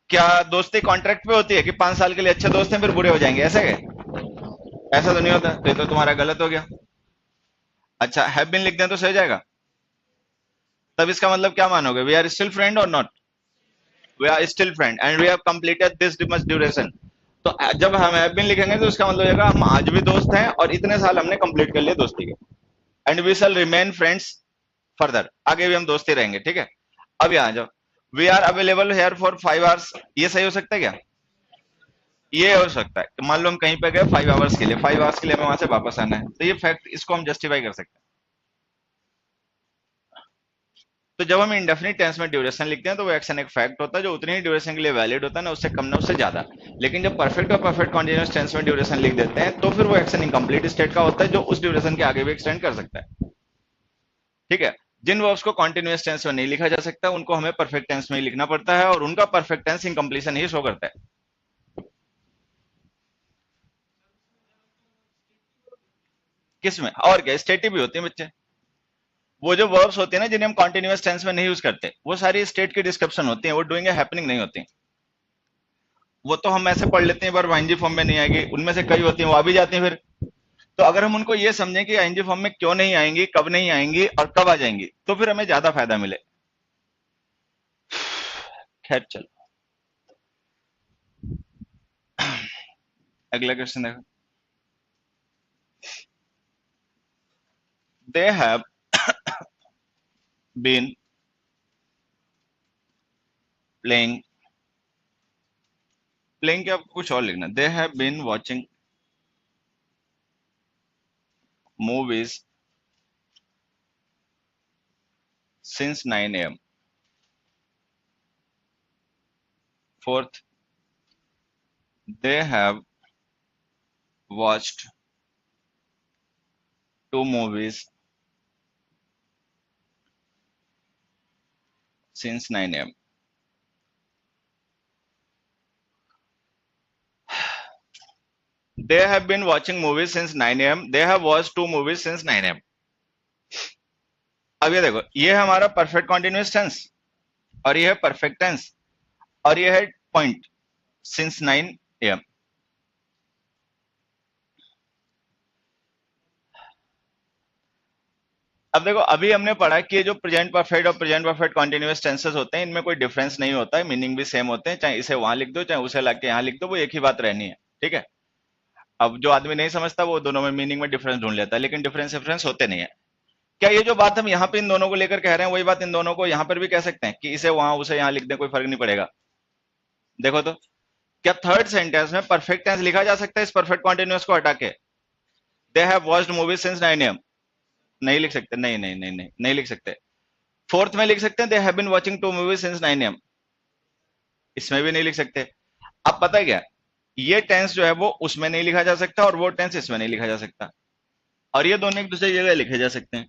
क्या दोस्ती कॉन्ट्रैक्ट पे होती है कि 5 साल के लिए अच्छे दोस्त हैं फिर बुरे हो जाएंगे, ऐसा है? ऐसा तो नहीं होता, तो ये तो तुम्हारा गलत हो गया। अच्छा, हैव बीन लिख दें तो सही जाएगा। तब इसका मतलब क्या मानोगे? वी आर स्टिल फ्रेंड और not? We are still friend and we have completed this much duration. तो जब हम हैव बीन लिखेंगे तो इसका मतलब होगा हम आज भी दोस्त हैं और इतने साल हमने कंप्लीट कर लिए दोस्ती के। And we shall remain friends further, आगे भी हम दोस्ती रहेंगे, ठीक है। अब यहाँ जाओ, we are available here for 5 hours, ये सही हो सकता है क्या? ये हो सकता है कि मान लो हम कहीं पे गए 5 hours के लिए, 5 hours के लिए हमें वहां से वापस आना है, तो ये फैक्ट, इसको हम जस्टिफाई कर सकते हैं। तो जब हम इंडेफिनिट टेंस में ड्यूरेशन लिखते हैं तो वो एक्शन एक फैक्ट होता है जो उतनी ही ड्यूरेशन के लिए वैलिड होता है, ना उससे कम ना उससे ज्यादा। लेकिन जब परफेक्ट और परफेक्ट कॉन्टिन्यूअस टेंस में ड्यूरेशन लिख देते हैं तो फिर वो एक्शन इनकम्प्लीट स्टेट का होता है जो उस ड्यूरेशन के आगे भी एक्सटेंड कर सकता है, ठीक है। जिन वर्ब्स को कॉन्टिन्यूअस टेंस में नहीं लिखा जा सकता उनको हमें परफेक्ट टेंस में ही लिखना पड़ता है, और उनका परफेक्ट टेंस इनकम्प्लीशन ही शो करता है। किसमें? और क्या, स्टेटिव भी होती है बच्चे। वो जो वर्ब्स होते हैं ना जिन्हें हम कॉन्टिन्यूअस टेंस में नहीं यूज करते, वो सारी स्टेट की डिस्क्रिप्शन होती है, वो डूइंग है हैपनिंग नहीं होती। वो तो हम ऐसे पढ़ लेते हैं पर आईएनजी फॉर्म में नहीं आएगी, उनमें से कई होती हैं वो आ भी जाती हैं फिर। तो अगर हम उनको ये समझें कि आईएनजी फॉर्म में क्यों नहीं आएंगी, कब नहीं आएंगी और कब आ जाएंगी, तो फिर हमें ज्यादा फायदा मिले। खैर चलो, अगला क्वेश्चन देखो। They have been playing, playing क्या कुछ और लिखना, they have been watching movies since 9 a.m. Fourth, they have watched 2 movies since 9 a.m. They have been watching movies since 9 a.m. They have watched 2 movies since 9 a.m. अब ये देखो, ये है हमारा परफेक्ट कॉन्टिन्यूअस टेंस और ये है परफेक्ट टेंस और ये है पॉइंट सिंस 9 a.m. अब देखो, अभी हमने पढ़ा कि ये जो प्रेजेंट परफेक्ट और प्रेजेंट परफेक्ट कॉन्टिन्यूअस टेंसेस होते हैं इनमें कोई डिफरेंस नहीं होता है, मीनिंग भी सेम होते हैं, चाहे इसे वहां लिख दो चाहे उसे लाके यहां लिख दो, वो एक ही बात रहनी है, ठीक है। अब जो आदमी नहीं समझता वो दोनों में मीनिंग में डिफरेंस ढूंढ लेता है, लेकिन डिफरेंस होते नहीं है। क्या ये जो बात हम यहाँ पे इन दोनों को लेकर कह रहे हैं वही बात इन दोनों को यहाँ पर भी कह सकते हैं कि इसे वहां उसे यहाँ लिख दें, कोई फर्क नहीं पड़ेगा? देखो तो, क्या थर्ड सेंटेंस में परफेक्ट टेंस लिखा जा सकता है इस परफेक्ट कॉन्टिन्यूअस को हटा के? दे have watched movies since 9 a.m. नहीं लिख सकते, नहीं नहीं नहीं नहीं नहीं लिख सकते। फोर्थ में लिख सकते हैं they have been watching 2 movies since 9 a.m. इसमें भी नहीं लिख सकते। अब पता है क्या, ये टेंस जो है वो उसमें नहीं लिखा जा सकता और वो टेंस इसमें नहीं लिखा जा सकता, और ये दोनों एक दूसरे जगह लिखे जा सकते हैं।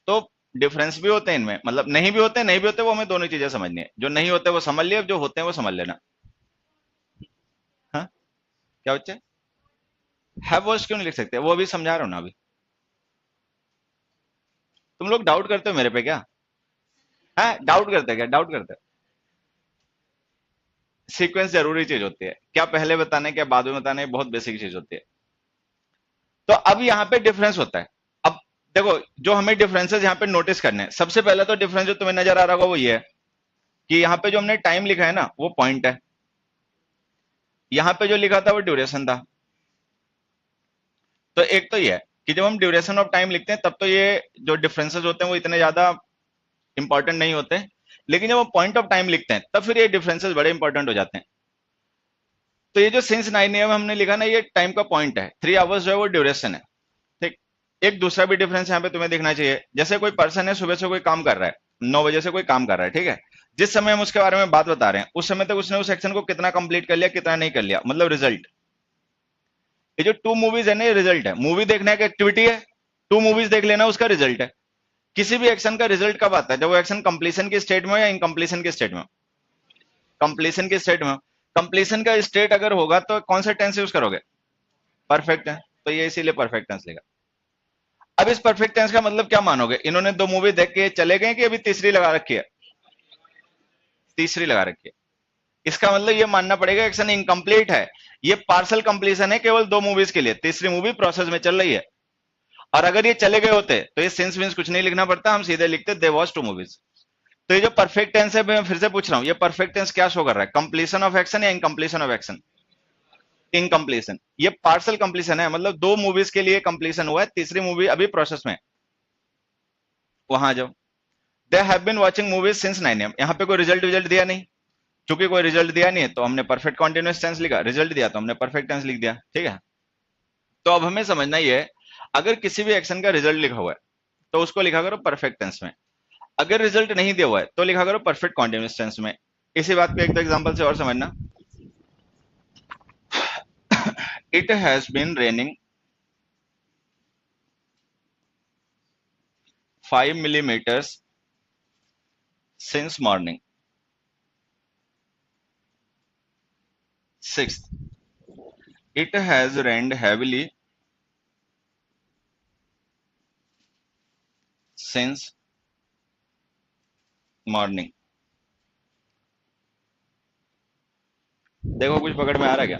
तो डिफरेंस भी होते हैं इनमें, मतलब नहीं भी होते, नहीं भी होते, वो हमें दोनों चीजें समझनी है। जो नहीं होते वो समझ लिया, जो होते हैं वो समझ लेना। हाँ, क्या बच्चे? हैव वॉच क्यों नहीं लिख सकते? वो अभी समझा रहा हूं ना अभी। तुम लोग डाउट करते हो मेरे पे क्या? है, डाउट करते हैं क्या? डाउट करते हो? सीक्वेंस जरूरी चीज होती है, क्या पहले बताने क्या बाद में बताने, बहुत बेसिक चीज होती है। तो अब यहाँ पे डिफरेंस होता है। अब देखो, जो हमें डिफरेंसेस यहाँ पे नोटिस करने हैं, सबसे पहले तो डिफरेंस जो तुम्हें नजर आ रहा होगा वो ये है कि यहाँ पे जो हमने टाइम लिखा है ना वो पॉइंट है, यहाँ पे जो लिखा था वो ड्यूरेशन था। तो एक तो ये है कि जब हम ड्यूरेशन ऑफ टाइम लिखते हैं तब तो ये जो डिफरेंसेस होते हैं वो इतने ज्यादा इंपॉर्टेंट नहीं होते, लेकिन जब हम पॉइंट ऑफ टाइम लिखते हैं तब फिर ये डिफरेंसेस बड़े इंपॉर्टेंट हो जाते हैं। तो ये जो सिंस 9 a.m. हमने लिखा ना, ये टाइम का पॉइंट है, 3 hours जो है वो ड्यूरेशन है, ठीक। एक दूसरा भी डिफरेंस यहाँ पे तुम्हें दिखना चाहिए, जैसे कोई पर्सन है सुबह से कोई काम कर रहा है, 9 बजे से कोई काम कर रहा है, ठीक है। जिस समय हम उसके बारे में बात बता रहे हैं उस समय तक उसने उस एक्शन को कितना कंप्लीट कर लिया, कितना नहीं कर लिया, मतलब रिजल्ट। ये जो टू मूवीज है ना, ये रिजल्ट है। मूवी देखना एक एक्टिविटी है, टू मूवीज देख लेना उसका रिजल्ट है। किसी भी एक्शन का रिजल्ट कब आता है? जब वो एक्शन कंप्लीशन की स्टेट में हो या इनकम्प्लीशन की स्टेट में? कंप्लीशन की स्टेट में। कंप्लीशन का स्टेट अगर होगा तो कौन सा टेंस यूज करोगे? परफेक्ट है, तो ये इसीलिए परफेक्ट टेंस लेगा। अब इस परफेक्ट टेंस का मतलब क्या मानोगे? इन्होंने दो मूवी देख के चले गए कि अभी तीसरी लगा रखी है? तीसरी लगा रखी है। इसका मतलब ये मानना पड़ेगा एक्शन इनकम्प्लीट है। ये पार्सल कंप्लीशन है केवल दो मूवीज के लिए, तीसरी मूवी प्रोसेस में चल रही है। और अगर ये चले गए होते तो ये सिंस विंस कुछ नहीं लिखना पड़ता, हम सीधे लिखते दे वॉज टू मूवीज। तो ये जो परफेक्ट टेंस है, मैं फिर से पूछ रहा हूं, ये परफेक्ट टेंस क्या शो कर रहा है? कंप्लीशन ऑफ एक्शन या इनकम्प्लीशन ऑफ एक्शन? इनकम्प्लीशन। ये पार्सल कंप्लीशन है, मतलब दो मूवीज के लिए कंप्लीशन हुआ है, तीसरी मूवी अभी प्रोसेस में। वहां आ जाओ। They have been watching movies since 9 AM। यहाँ पे कोई रिजल्ट दिया नहीं, चूंकि कोई रिजल्ट दिया नहीं है तो हमने परफेक्ट कॉन्टिन्यूअस टेंस लिखा, रिजल्ट दिया तो हमने परफेक्ट टेंस लिख दिया, ठीक है। तो अब हमें समझना ये है, अगर किसी भी एक्शन का रिजल्ट लिखा हुआ है तो उसको लिखा करो परफेक्ट टेंस में। अगर रिजल्ट नहीं दिया हुआ है तो लिखा करो परफेक्ट कॉन्टिन्यूअस टेंस में। इसी बात को एक दो एग्जांपल से और समझना। It has been raining 5 millimeters since morning. Sixth, it has rained heavily since morning. देखो कुछ पकड़ में आ रहा है क्या?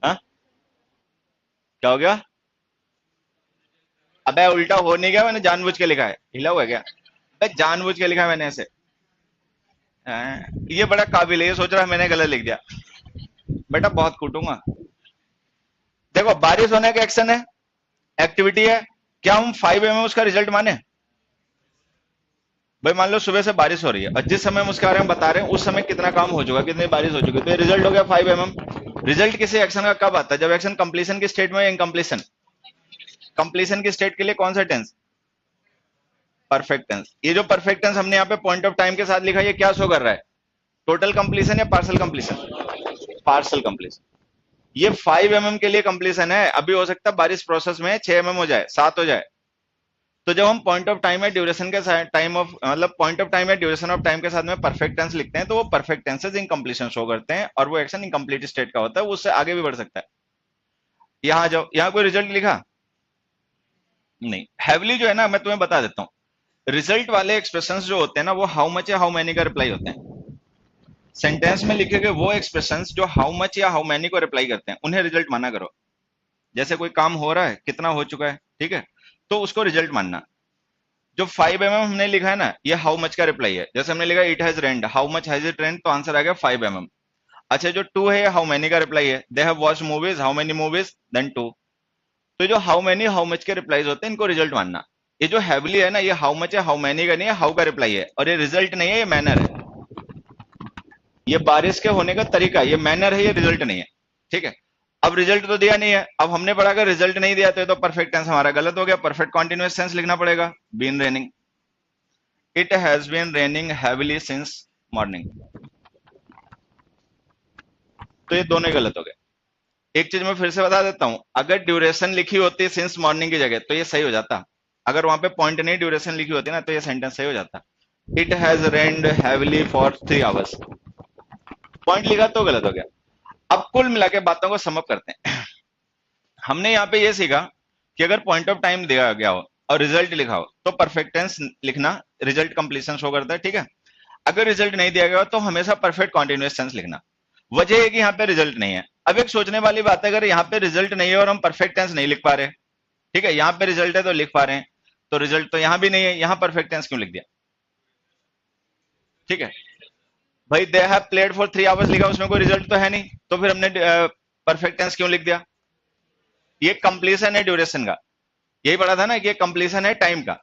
हाँ, क्या हो गया? अबे उल्टा हो नहीं गया, मैंने जानबूझ के लिखा है, हिला हुआ है क्या? अबे जानबूझ के लिखा है मैंने ऐसे। ये बड़ा काबिल है, ये सोच रहा है मैंने गलत लिख दिया। बेटा बहुत कूटूंगा। देखो बारिश होने का एक्शन है, एक्टिविटी है, क्या हम 5 mm उसका रिजल्ट माने? भाई मान लो सुबह से बारिश हो रही है और जिस समय हम उसके बारे में बता रहे हैं उस समय कितना काम हो चुका, कितनी बारिश हो चुकी, तो ये रिजल्ट हो गया 5 mm। रिजल्ट किसी एक्शन का कब आता है? जब एक्शन कंप्लीशन की स्टेट में या इनकम्प्लीशन? कंप्लीशन की स्टेट के लिए कौन सा टेंस? Perfect tense. ये जो परफेक्ट टेंस हमने यहाँ पे पॉइंट ऑफ टाइम के साथ लिखा है, ये क्या शो कर रहा है? टोटल कंप्लीशन या पार्सल कंप्लीशन? Parcel completion. ये 5 mm के लिए कंप्लीशन है, अभी हो सकता है बारिश प्रोसेस में 6 mm हो जाए, 7 हो जाए। तो जब हम पॉइंट ऑफ टाइम या ड्यूरेशन के साथ टाइम ऑफ मतलब पॉइंट ऑफ टाइम या ड्यूरेशन ऑफ टाइम के साथ में परफेक्ट टेंस लिखते हैं तो वो परफेक्ट टेंसेज इनकम्प्लीशन शो करते हैं और वो एक्शन इनकम्प्लीट स्टेट का होता है, वो उससे आगे भी बढ़ सकता है। यहां जाओ, यहां कोई रिजल्ट लिखा नहीं। हैवली जो है ना, मैं तुम्हें बता देता हूं, रिजल्ट वाले एक्सप्रेशंस जो होते हैं ना, वो हाउ मच या हाउ मैनी का रिप्लाई होते हैं। सेंटेंस में लिखे गए वो एक्सप्रेशंस जो हाउ मच या हाउ मैनी को रिप्लाई करते हैं उन्हें रिजल्ट माना करो। जैसे कोई काम हो रहा है, कितना हो चुका है, ठीक है, तो उसको रिजल्ट मानना। जो 5 mm हमने लिखा है ना, ये हाउ मच का रिप्लाई है। जैसे हमने लिखा it has rained, how much has it रेन्ड, तो आंसर आ गया 5 mm। अच्छा जो 2 है, हाउ मैनी का रिप्लाई है। They have watched movies, how many movies, then 2। तो जो हाउ मैनी हाउ मच के रिप्लाईज होते हैं इनको रिजल्ट मानना। ये जो हैवली है ना, ये हाउ मच है हाउ मैनी का नहीं है, हाउ का रिप्लाई है, और ये रिजल्ट नहीं है, ये मैनर है। ये बारिश के होने का तरीका, ये मैनर है, ये रिजल्ट नहीं है, ठीक है। अब रिजल्ट तो दिया नहीं है, अब हमने पढ़ा अगर रिजल्ट नहीं दिया तो परफेक्ट टेंस हमारा गलत हो गया, परफेक्ट कॉन्टिन्यूअस टेंस लिखना पड़ेगा। Been raining, it has been raining heavily since morning. तो ये दोनों ही गलत हो गए। एक चीज मैं फिर से बता देता हूं, अगर ड्यूरेशन लिखी होती सिंस मॉर्निंग की जगह तो ये सही हो जाता। अगर वहां पे पॉइंट नहीं ड्यूरेशन लिखी होती ना तो ये सेंटेंस सही हो जाता। It has rained heavily for 3 hours, point लिखा तो गलत हो गया। अब कुल मिला के बातों को समअप करते हैं। हमने यहाँ पे ये सीखा कि अगर पॉइंट ऑफ टाइम दिया गया हो और रिजल्ट लिखा हो तो परफेक्ट टेंस लिखना, रिजल्ट कंप्लीशन शो करता है, ठीक है। अगर रिजल्ट नहीं दिया गया हो तो हमेशा परफेक्ट कॉन्टिन्यूअस टेंस लिखना। वजह है कि यहाँ पे रिजल्ट नहीं है। अब एक सोचने वाली बात है, अगर यहाँ पे रिजल्ट नहीं है और हम परफेक्ट टेंस नहीं लिख पा रहे, ठीक है, यहाँ पे रिजल्ट है तो लिख पा रहे हैं, तो रिजल्ट तो यहाँ भी नहीं है, यहाँ परफेक्ट टेंस क्यों लिख दिया? ठीक है भाई, दे हैव प्लेड फॉर 3 hours लिखा, उसमें कोई रिजल्ट तो है नहीं, तो फिर हमने परफेक्ट टेंस क्यों लिख दिया? ये कंप्लीशन है ड्यूरेशन का, यही पढ़ा था ना कि ये कंप्लीशन है टाइम का।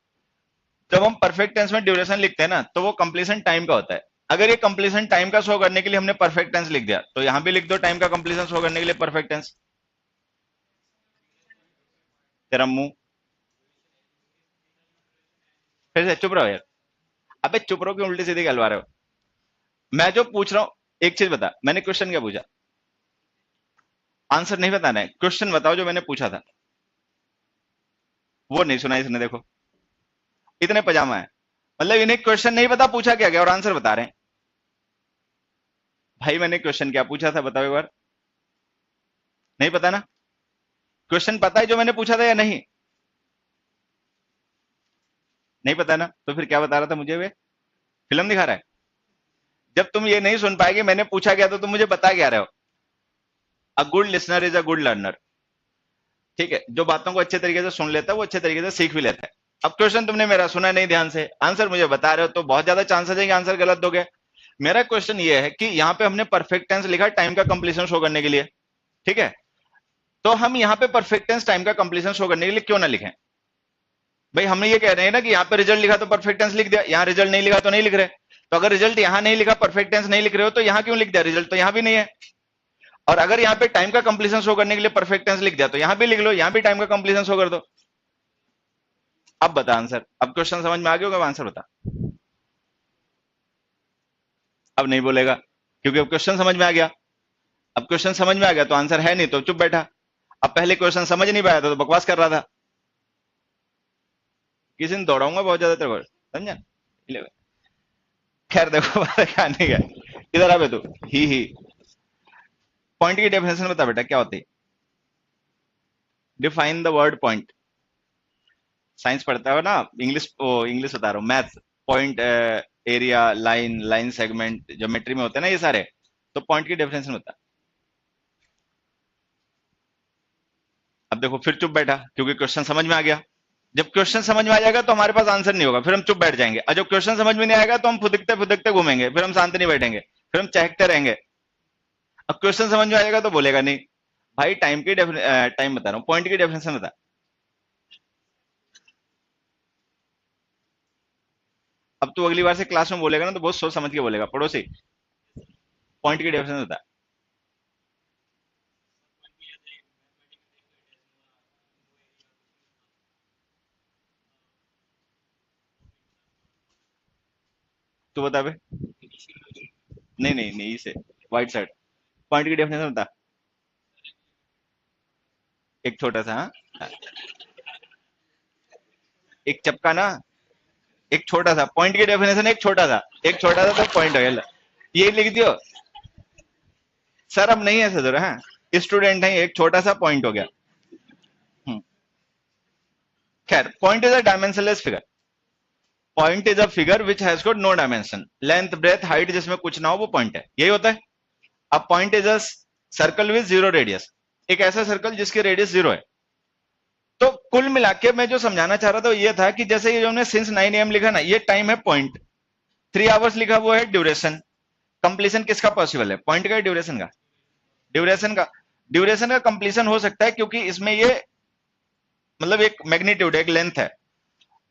जब हम परफेक्ट टेंस में ड्यूरेशन लिखते हैं ना, तो वो कंप्लीशन टाइम का होता है। अगर ये कंप्लीशन टाइम का शो करने के लिए हमने परफेक्ट टेंस लिख दिया, तो यहां भी लिख दो टाइम का कंप्लीशन शो करने के लिए परफेक्ट टेंस। तेरा मुंह, फिर से चुप रहो यार। अबे चुप रहो, क्यों उल्टी सीधी गलवा रहे हो? मैं जो पूछ रहा हूं, एक चीज बता, मैंने क्वेश्चन क्या पूछा? आंसर नहीं बताना है, क्वेश्चन बताओ जो मैंने पूछा था। वो नहीं सुना इसने, देखो इतने पजामा है। मतलब इन्हें क्वेश्चन नहीं पता पूछा क्या गया और आंसर बता रहे हैं। भाई मैंने क्वेश्चन क्या पूछा था बताओ एक बार। नहीं पता ना? क्वेश्चन पता है जो मैंने पूछा था या नहीं? नहीं पता ना, तो फिर क्या बता रहा था मुझे? वे फिल्म दिखा रहा है। जब तुम ये नहीं सुन पाएगे मैंने पूछा क्या, तो तुम मुझे बता क्या रहे हो? A good listener is a good learner. ठीक है, जो बातों को अच्छे तरीके से सुन लेता है वो अच्छे तरीके से सीख भी लेता है। अब क्वेश्चन तुमने मेरा सुना नहीं ध्यान से, आंसर मुझे बता रहे हो, तो बहुत ज्यादा चांसेस है कि आंसर गलत दोगे। मेरा क्वेश्चन ये है कि यहाँ पे हमने परफेक्ट टेंस लिखा टाइम का कंप्लीशन शो करने के लिए, ठीक है? तो हम यहाँ पे परफेक्ट टेंस टाइम का कंप्लीशन शो करने के लिए क्यों ना लिखें? भाई हमने ये कह रहे हैं ना कि यहाँ पे रिजल्ट लिखा तो परफेक्ट टेंस लिख दिया, यहाँ रिजल्ट नहीं लिखा तो नहीं लिख रहे। तो अगर रिजल्ट यहाँ नहीं लिखा, परफेक्ट टेंस नहीं लिख रहे हो, तो यहाँ क्यों लिख दिया? रिजल्ट तो यहाँ भी नहीं है। और अगर यहाँ पे टाइम का कंप्लीशन शो करने के लिए परफेक्ट टेंस लिख दिया, तो यहाँ भी लिख लो, यहाँ भी टाइम का कंप्लीशन शो कर दो। अब बता आंसर, अब क्वेश्चन समझ में आ गया होगा, आंसर बता। अब नहीं बोलेगा, क्योंकि अब क्वेश्चन समझ में आ गया। अब क्वेश्चन समझ में आ गया तो आंसर है नहीं, तो चुप बैठा। अब पहले क्वेश्चन समझ नहीं पाया था तो बकवास कर रहा था। किसी दिन दौड़ाऊंगा बहुत ज्यादा तेरे को, समझा? खैर देखो बात क्या नहीं है। इधर आ बे तू। ही पॉइंट की डेफिनेशन बता बेटा, क्या होती है? Define the word point. Science पढ़ता हो ना, इंग्लिश, ओ इंग्लिश बता रहा हूँ, math. Point, area, line, line segment, geometry में होते हैं ना ये सारे। तो पॉइंट की डेफिनेशन बता। अब देखो फिर चुप बैठा, क्योंकि क्वेश्चन समझ में आ गया। जब क्वेश्चन समझ में आ जाएगा तो हमारे पास आंसर नहीं होगा, फिर हम चुप बैठ जाएंगे। और जब क्वेश्चन समझ में नहीं आएगा तो हम फुदकते फुदकते घूमेंगे, फिर हम शांत नहीं बैठेंगे, फिर हम चहकते रहेंगे। अब क्वेश्चन समझ में आएगा तो बोलेगा नहीं। भाई टाइम बता रहा हूँ, पॉइंट की डेफिनेशन बता। अब तू अगली बार से क्लास में बोलेगा ना तो बहुत सोच समझ के बोलेगा, पड़ोसी। पॉइंट की डेफिनेशन बता। तू बता बे। नहीं नहीं नहीं, से वाइट शर्ट। पॉइंट की डेफिनेशन बता। एक छोटा सा, हाँ, एक चपका ना। एक छोटा सा पॉइंट की डेफिनेशन, एक छोटा सा, एक छोटा सा तो पॉइंट हो गया। ये लिख दियो। सर अब नहीं है सर, हाँ स्टूडेंट है, एक छोटा सा पॉइंट हो गया। हम्म, खैर, point is a dimensionless figure. Point is a figure which has got no dimension, length breadth height जिसमें कुछ ना हो वो पॉइंट है, यही होता है। अब point is a circle with zero radius, एक ऐसा सर्कल जिसकी रेडियस जीरो है। तो कुल मिला के मैं जो समझाना चाह रहा था वो ये था कि जैसे ये जो हमने सिंस 9 AM लिखा ना, ये टाइम है पॉइंट। 3 hours लिखा वो है ड्यूरेशन। कंप्लीशन किसका पॉसिबल है, पॉइंट का या ड्यूरेशन का? ड्यूरेशन का। ड्यूरेशन का कंप्लीशन हो सकता है क्योंकि इसमें ये मतलब एक मैग्नीट्यूड, एक लेंथ है।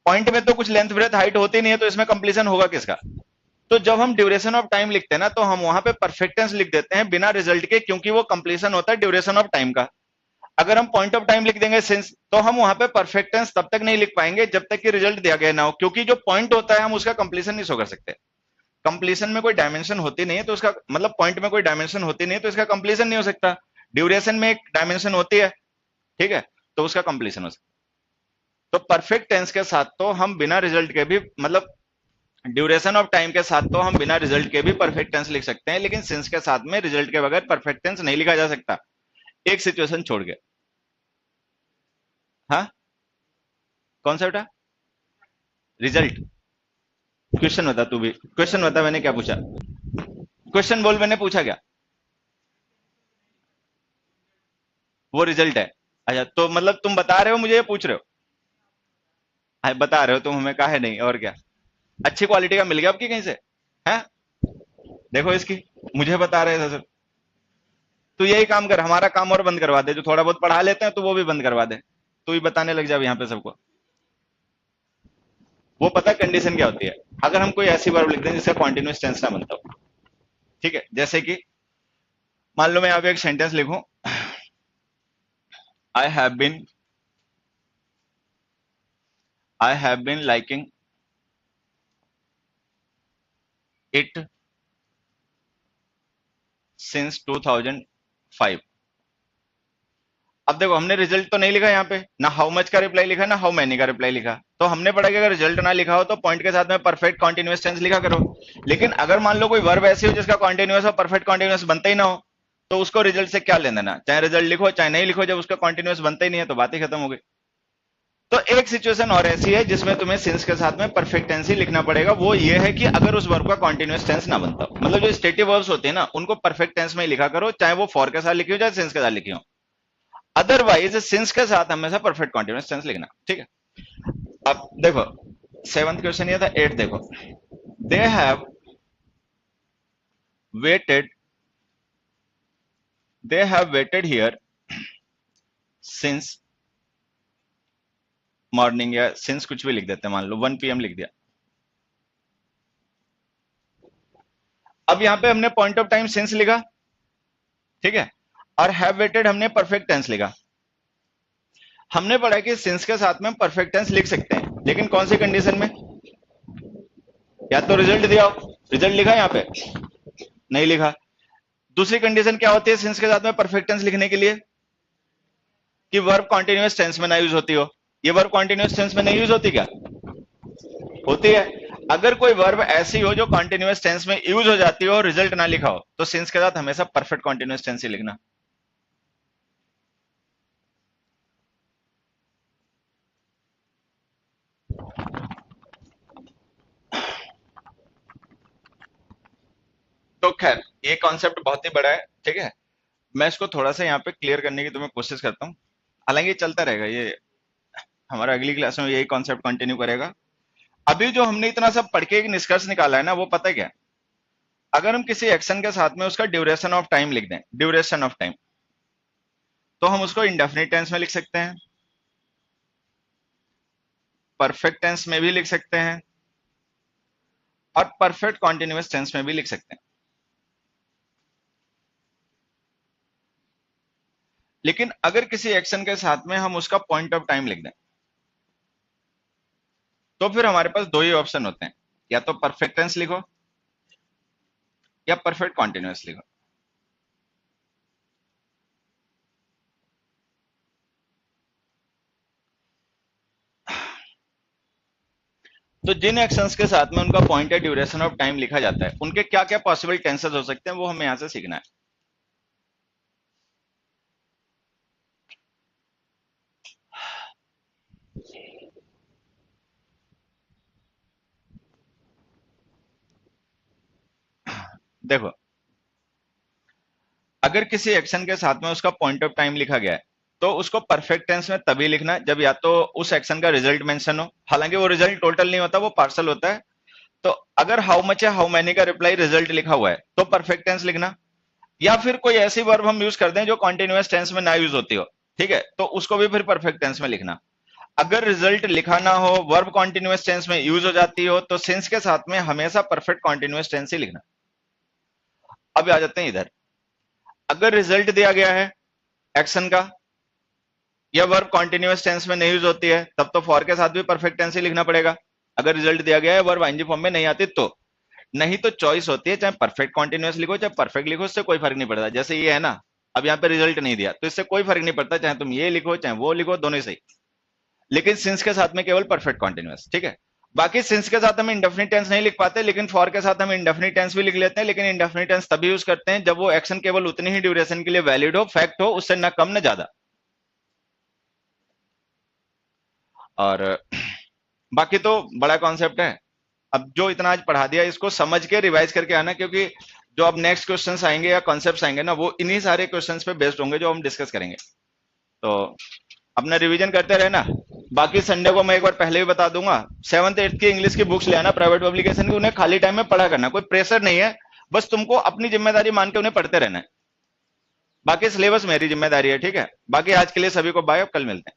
पॉइंट में तो कुछ लेंथ ब्रेथ हाइट होती नहीं है, तो इसमें कंप्लीशन होगा किसका? तो जब हम ड्यूरेशन ऑफ टाइम लिखते हैं ना, तो हम वहां पे परफेक्टेंस लिख देते हैं बिना रिजल्ट के, क्योंकि वो कंप्लीशन होता है ड्यूरेशन ऑफ टाइम का। अगर हम पॉइंट ऑफ टाइम लिख देंगे सिंस, तो हम वहां पे परफेक्टेंस तब तक नहीं लिख पाएंगे जब तक कि रिजल्ट दिया गया ना हो, क्योंकि जो पॉइंट होता है हम उसका कंप्लीशन नहीं शो कर सकते। कंप्लीशन में कोई डायमेंशन होती नहीं है तो उसका मतलब, पॉइंट में कोई डायमेंशन होती नहीं है तो इसका कंप्लीशन नहीं हो सकता। ड्यूरेशन में एक डायमेंशन होती है, ठीक है, तो उसका कंप्लीशन हो सकता है। तो परफेक्ट टेंस के साथ तो हम बिना रिजल्ट के भी, मतलब ड्यूरेशन ऑफ टाइम के साथ तो हम बिना रिजल्ट के भी परफेक्ट टेंस लिख सकते हैं, लेकिन सिंस के साथ में रिजल्ट के बगैर परफेक्ट टेंस नहीं लिखा जा सकता, एक सिचुएशन छोड़ के। हाँ, कौन सा बेटा? रिजल्ट। क्वेश्चन बता, तू भी क्वेश्चन बता, मैंने क्या पूछा? क्वेश्चन बोल, मैंने पूछा क्या? वो रिजल्ट है। अच्छा, तो मतलब तुम बता रहे हो मुझे, ये पूछ रहे हो? हाँ, बता रहे हो तुम हमें, कहा है नहीं और क्या। अच्छी क्वालिटी का मिल गया आपकी कहीं से? है? देखो इसकी, मुझे बता रहे थे सर। तू यही काम कर, हमारा काम और बंद करवा दे, जो थोड़ा बहुत पढ़ा लेते हैं तो वो भी बंद करवा दे। तू ही बताने लग जा यहाँ पे सबको। वो पता कंडीशन क्या होती है, अगर हम कोई ऐसी वर्ब लिख दें जिसका कॉन्टिन्यूअस टेंस ना बनता हो। ठीक है, जैसे कि मान लो मैं यहाँ पे एक सेंटेंस लिखूं, I have been liking it since 2005। अब देखो हमने रिजल्ट तो नहीं लिखा यहाँ पे, ना हाउ मच का रिप्लाई लिखा ना हाउ मैनी का रिप्लाई लिखा, तो हमने पढ़ा कि अगर रिजल्ट ना लिखा हो तो पॉइंट के साथ में परफेक्ट कॉन्टिन्यूअस टेंस लिखा करो। लेकिन अगर मान लो कोई वर्ब ऐसी हो जिसका कॉन्टिन्यूअस और परफेक्ट कॉन्टिन्यूअस बनता ही ना हो, तो उसको रिजल्ट से क्या लेना देना, चाहे रिजल्ट लिखो चाहे नहीं लिखो, जब उसका कॉन्टिन्यूअस बनता ही नहीं है तो बात ही खत्म हो गई। तो एक सिचुएशन और ऐसी है जिसमें तुम्हें सिंस के साथ में परफेक्ट टेंस ही लिखना पड़ेगा, वो ये है कि अगर उस वर्ब का कॉन्टिन्यूअस टेंस ना बनता हो, मतलब जो स्टेटिव वर्ब्स होते हैं ना उनको परफेक्ट टेंस में ही लिखा करो, चाहे वो फॉर के साथ लिखी हो चाहे सिंस के साथ लिखी हो, अदरवाइज सिंस के साथ हमेशा परफेक्ट कॉन्टिन्यूअस टेंस लिखना। ठीक है, अब देखो 7th क्वेश्चन ये था, 8 देखो, they have waited here since morning, या सिंस कुछ भी लिख देते हैं, मान लो 1 PM लिख दिया। अब यहां पे हमने पॉइंट ऑफ टाइम सिंस लिखा, ठीक है, और हैव वेटेड हमने परफेक्ट टेंस लिखा। हमने पढ़ा कि सिंस के साथ में परफेक्ट टेंस लिख सकते हैं, लेकिन कौन सी कंडीशन में, या तो रिजल्ट दिया हो, रिजल्ट लिखा यहां पे नहीं लिखा। दूसरी कंडीशन क्या होती है सिंस के साथ में परफेक्ट टेंस लिखने के लिए, कि वर्ब कॉन्टिन्यूअस टेंस में ना यूज होती हो। ये वर्ब कॉन्टिन्यूअस टेंस में नहीं यूज होती क्या, होती है। अगर कोई वर्ब ऐसी हो जो कॉन्टिन्यूअस टेंस में यूज हो जाती हो और रिजल्ट ना लिखा हो, तो सिंस के साथ हमेशा परफेक्ट कॉन्टिन्यूअस टेंस ही लिखना। तो खैर ये कॉन्सेप्ट बहुत ही बड़ा है, ठीक है, मैं इसको थोड़ा सा यहाँ पे क्लियर करने की तुम्हें कोशिश करता हूँ। हालांकि ये चलता रहेगा, ये हमारा अगली क्लास में यही कॉन्सेप्ट कंटिन्यू करेगा। अभी जो हमने इतना सब पढ़ के एक निष्कर्ष निकाला है ना, वो पता है क्या, अगर हम किसी एक्शन के साथ में उसका ड्यूरेशन ऑफ टाइम लिख दें, ड्यूरेशन ऑफ टाइम, तो हम उसको इंडेफिनिट टेंस में लिख सकते हैं, परफेक्ट टेंस में भी लिख सकते हैं, और परफेक्ट कॉन्टिन्यूअस टेंस में भी लिख सकते हैं। लेकिन अगर किसी एक्शन के साथ में हम उसका पॉइंट ऑफ टाइम लिख दें, तो फिर हमारे पास दो ही ऑप्शन होते हैं, या तो परफेक्ट टेंस लिखो या परफेक्ट कॉन्टिन्यूअस लिखो। तो जिन एक्शंस के साथ में उनका पॉइंट या ड्यूरेशन ऑफ टाइम लिखा जाता है, उनके क्या क्या पॉसिबल टेंसेस हो सकते हैं, वो हमें यहां से सीखना है। देखो अगर किसी एक्शन के साथ में उसका पॉइंट ऑफ टाइम लिखा गया है, तो उसको परफेक्ट टेंस में तभी लिखना जब या तो उस एक्शन का रिजल्ट मेंशन हो, हालांकि वो रिजल्ट टोटल नहीं होता, वो पार्सल होता है। तो अगर हाउ मच या हाउ मैनी का रिप्लाई रिजल्ट लिखा हुआ है तो परफेक्ट टेंस लिखना, या फिर कोई ऐसी वर्ब हम यूज कर दें जो कॉन्टिन्यूअस टेंस में ना यूज होती हो, ठीक है, तो उसको भी फिर परफेक्ट टेंस में लिखना। अगर रिजल्ट लिखा ना हो, वर्ब कॉन्टिन्यूअस टेंस में यूज हो जाती हो, तो सिंस के साथ में हमेशा परफेक्ट कॉन्टिन्यूअस टेंस ही लिखना। अब आ जाते हैं इधर, अगर रिजल्ट दिया गया है एक्शन का, या वर्ब कॉन्टिन्यूअस टेंस में नहीं यूज होती है, तब तो फॉर के साथ भी परफेक्ट टेंस ही लिखना पड़ेगा। अगर रिजल्ट दिया गया है वर्ब आईएनजी फॉर्म में नहीं आती तो, नहीं तो चॉइस होती है, चाहे परफेक्ट कॉन्टिन्यूअस लिखो चाहे परफेक्ट लिखो, इससे कोई फर्क नहीं पड़ता। जैसे ये है ना, अब यहाँ पे रिजल्ट नहीं दिया तो इससे कोई फर्क नहीं पड़ता, चाहे तुम ये लिखो चाहे वो लिखो, दोनों ही सही। लेकिन सिंस के साथ में केवल परफेक्ट कॉन्टिन्यूअस, ठीक है। बाकी सिंस के साथ हम इंडेफिनिट टेंस नहीं लिख पाते, लेकिन फॉर के साथ हम इंडेफिनिट टेंस भी लिख लेते हैं, लेकिन इंडेफिनिट टेंस तभी यूज करते हैं जब वो एक्शन केवल उतनी ही ड्यूरेशन के लिए वैलिड हो, फैक्ट हो, उससे ना कम ना ज्यादा। और बाकी तो बड़ा कॉन्सेप्ट है। अब जो इतना आज पढ़ा दिया इसको समझ के रिवाइज करके आना, क्योंकि जो अब नेक्स्ट क्वेश्चंस आएंगे या कॉन्सेप्ट्स आएंगे ना, वो इन्हीं सारे क्वेश्चंस पे बेस्ड होंगे जो हम डिस्कस करेंगे। तो अपना रिवीजन करते रहना। बाकी संडे को मैं एक बार पहले भी बता दूंगा, 7th 8th की इंग्लिश की बुक्स ले आना प्राइवेट पब्लिकेशन की, उन्हें खाली टाइम में पढ़ा करना, कोई प्रेशर नहीं है, बस तुमको अपनी जिम्मेदारी मान के उन्हें पढ़ते रहना है। बाकी सिलेबस मेरी जिम्मेदारी है, ठीक है। बाकी आज के लिए सभी को बाय, अब कल मिलते हैं।